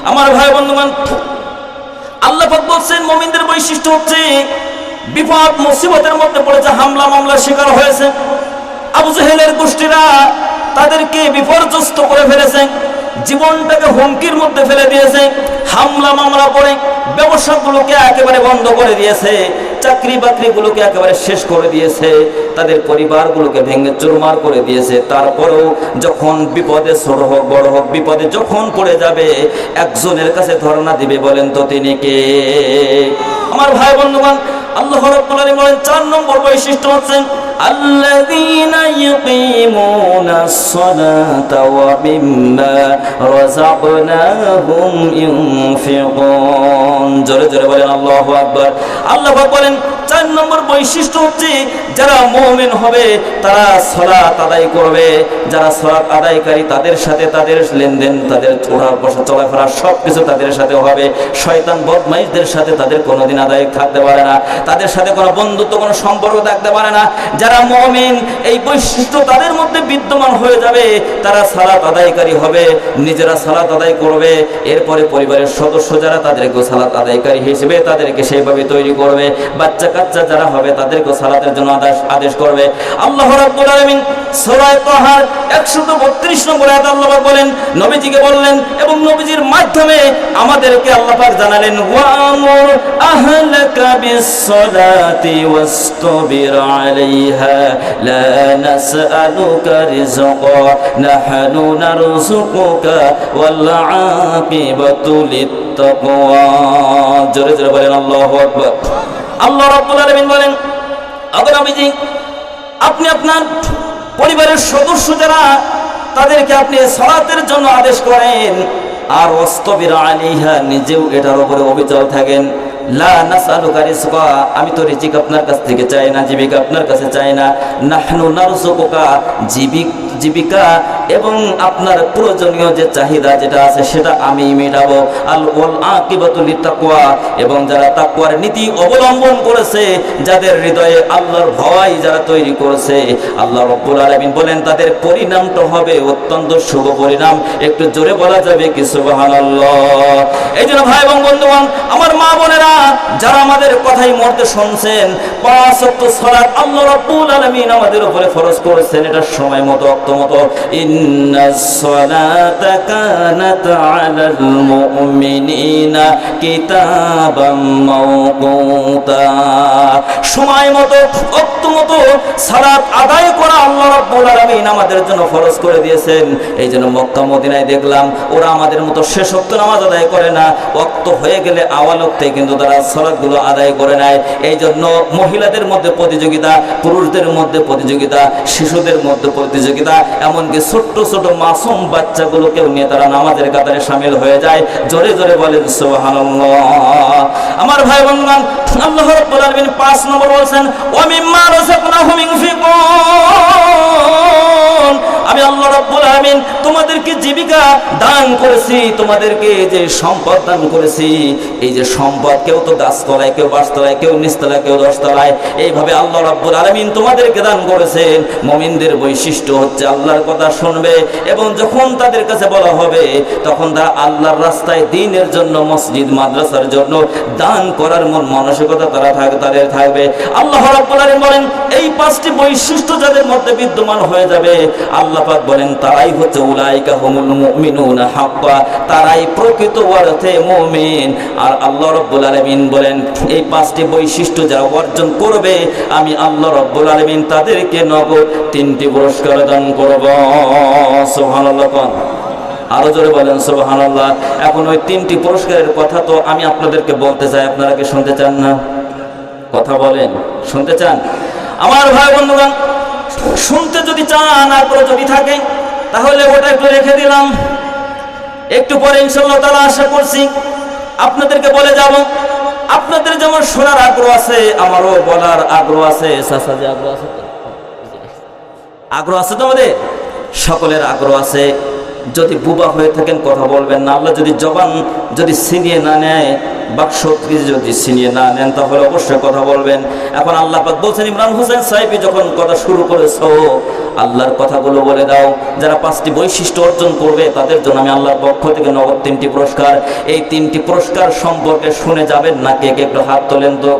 আমার ভাই বন্ধুগণ, আল্লাহ পাক বলছেন মুমিনদের বৈশিষ্ট্য হচ্ছে বিপদ মুসিবতের মধ্যে পড়েছে, হামলা মামলার শিকার হয়েছে, আবু জেহেলের গোষ্ঠীরা তাদেরকে বিপর্যস্ত করে ফেলেছে, জীবনটাকে হুমকির মধ্যে ফেলে দিয়েছে, হামলা মামলা করে ব্যবসাগুলোকে একেবারে বন্ধ করে দিয়েছে, চাকরি বাকরিগুলোকে একেবারে শেষ করে দিয়েছে, তাদের পরিবারগুলোকে ভেঙে চুরমার করে দিয়েছে। তারপরেও যখন বিপদে ছোট হোক বড় হোক, বিপদে যখন পড়ে যাবে, একজনের কাছে ধর্ণা দিবে, বলেন তো তিনি কে? আমার ভাই বন্ধুগণ, আল্লাহ রাব্বুল আলামিন বলেন 4 নম্বর বৈশিষ্ট্য হচ্ছে আল্লাযীনা ইউকিমুনাস সালাতা ওয়া মিম্মা রাযাকনাহুম ইউনফিকুন। জোরে জোরে বলেন আল্লাহু আকবার। আল্লাহ বলেন 4 নম্বর বৈশিষ্ট্য হচ্ছে যারা মুমিন হবে তারা সালাত আদায় করবে। যারা সালাত আদায়কারী তাদের সাথে তাদের লেনদেন, তাদের ওঠা বসা চলাফেরা সবকিছু তাদের সাথে হবে। শয়তান বদমাইশদের সাথে তাদের কোনোদিন আদায় থাকতে পারে না, তাদের সাথে কোনো বন্ধুত্ব, কোনো সম্পর্ক থাকতে পারে না। যারা মুমিন এই বৈশিষ্ট্য তাদের মধ্যে বিদ্যমান হয়ে যাবে, তারা সালাত আদায়কারী হবে, নিজেরা সালাত আদায় করবে, এরপরে পরিবারের সদস্য যারা তাদেরকেও সালাত আদায়কারী হিসেবে তাদেরকে সেইভাবে তৈরি করবে। বাচ্চা কাচ্চা যারা হবে তাদেরকেও সালাতের জন্য আদেশ করবে। আল্লাহ রাব্বুল আলামিন সূরা তাহার 132 নম্বর আয়াতে আল্লাহ পাক বলেন, নবীজিকে বললেন এবং নবীজির মাধ্যমে আমাদেরকে আল্লাহ পাক জানালেন, ওয়ামুর আহলাকা বিস-সালাতি ওয়াসতাবির আলাইহা লা নাসআলুকা রিজকা নাহনু নারযুকুকা ওয়াল আকিবাতু লিত-তাকওয়া। জোরে জোরে বলেন আল্লাহু আকবার। আল্লাহ রাব্বুল আলামিন বলেন, আগে নবীজি আপনি আপনার পরিবারের সদস্য যারা তাদেরকে আপনি সালাতের জন্য আদেশ করেন, আর ওয়াসতাবির আলাইহা নিজেও এটার উপরে অবিচল থাকেন। লা নাসআলুকা রিজকা, আমি তো রিজিক আপনার কাছ থেকে চাই না, জীবিকা আপনার কাছে চাই না। নাহনু নারযুকুকা, জীবিকা এবং আপনার প্রয়োজনীয় যে চাহিদা যেটা আছে সেটা আমি মেটাবো। আল ওয়াল আকিবাতু লিত্তাকওয়া, এবং যারা তাকওয়ার নীতি অবলম্বন করেছে, যাদের হৃদয়ে আল্লাহর ভয় যারা তৈরি করেছে, আল্লাহ রাব্বুল আলামিন বলেন তাদের পরিণামটা হবে অত্যন্ত শুভ পরিণাম। একটু জোরে বলা যাবে কি সুবহানাল্লাহ? এই জন্য ভাই এবং বন্ধুগণ, আমার মা বোনেরা যারা আমাদের কথাই মর্তে শুনছেন, 5 ওয়াক্ত সালাত আল্লাহ রাব্বুল আলামিন আমাদের উপরে ফরজ করেছেন, এটা সময় মতো ওয়াক্ত মতো। ইন্নাস সালাতা কানাত আলাল মুমিনিনা কিতাবাম মাওকুতা, সময় মতো ওয়াক্ত মতো সালাত আদায় করা আল্লাহ রাব্বুল আলামিন আমাদের জন্য ফরজ করে দিয়েছেন। এই জন্য মক্কা মদিনায় দেখলাম ওরা আমাদের মতো শেষ ওয়াক্ত নামাজ আদায় করে না, ওয়াক্ত হয়ে গেলে আওয়াল ওয়াক্তে কিন্তু তারা সালাতগুলো আদায় করে নেয়। এই জন্য মহিলাদের মধ্যে প্রতিযোগিতা, পুরুষদের মধ্যে প্রতিযোগিতা, শিশুদের মধ্যে প্রতিযোগিতা, এমনকি ছোট্ট ছোট মাসুম বাচ্চাগুলোকেও নিয়ে তারা নামাজের কাতারে শামিল হয়ে যায়। জোরে জোরে বলেন সুবহানাল্লাহ। আমার ভাই বোনগণ, আল্লাহ রাব্বুল আলামিন 5 নম্বর বলেন, ওয়া মিম্মা রাযাকনাহুম ইউনফিকুন, আমি আল্লাহ রাব্বুল আলামিন তোমাদেরকে জীবিকা দান করেছি, তোমাদেরকে যে সম্পদ দান করেছি, এই যে সম্পদ কেউ তো গাছতলায়, কেউ বাসতলায়, কেউ নিচতলায়, কেউ 10 তলায়, এইভাবে আল্লাহ রাব্বুল আলামিন তোমাদেরকে দান করেছেন। মুমিনদের বৈশিষ্ট্য হচ্ছে আল্লাহর কথা শুনবে, এবং যখন তাদের কাছে বলা হবে তখন তারা আল্লাহর রাস্তায় দ্বীনের জন্য, মসজিদ মাদ্রাসার জন্য দান করার মন মানসিকতা তাদের থাকবে। আল্লাহ রাব্বুল আলামিন বলেন এই 5টি বৈশিষ্ট্য যাদের মধ্যে বিদ্যমান হয়ে যাবে, আল্লাহ পাক বলেন তারাই হচ্ছে উলাইকা হুমুল মুমিনুনা হাক্কা, তারাই প্রকৃত অর্থে মুমিন। আর আল্লাহ রাব্বুল আলামিন বলেন এই 5টি বৈশিষ্ট্য যারা অর্জন করবে, আমি আল্লাহ রাব্বুল আলামিন তাদেরকে নগদ 3টি পুরস্কার দান করব। সুবহানাল্লাহ। আরো জোরে বলেন সুবহানাল্লাহ। এখন ওই 3টি পুরস্কারের কথা তো আমি আপনাদেরকে বলতে চাই, আপনারা কি শুনতে চান না? কথা বলেন, শুনতে চান? আমার ভাই বন্ধুগণ, শুনতে যদি চান, আগ্রহ যদি থাকে, তাহলে ওটা একটু রেখে দিলাম, একটু পরে ইনশাআল্লাহ তাআলা আশা করছি আপনাদেরকে বলে যাব। আপনাদের যেমন শোনার আগ্রহ আছে, আমারও বলার আগ্রহ আছে। চাচা যে আগ্রহ আছে, আগ্রহ আছে তোমাদের সকলের আগ্রহ আছে। যদি বুবা হয়ে থাকেন কথা বলবেন না। আল্লাহ যদি জবান যদি ছিনিয়ে না নেয়, বাক্স যদি ছিনিয়ে না নেন, তাহলে অবশ্যই কথা বলবেন। এখন আল্লাহ পাক বলছেন, ইমরান হোসেন সাহেব যখন কথা শুরু করেছো, আল্লাহর কথাগুলো বলে দাও। যারা 5টি বৈশিষ্ট্য অর্জন করবে তাদের জন্য আমি আল্লাহর পক্ষ থেকে নগদ 3টি পুরস্কার। এই 3টি পুরস্কার সম্পর্কে শুনে যাবেন না? কে কে একটু হাত তোলেন তো।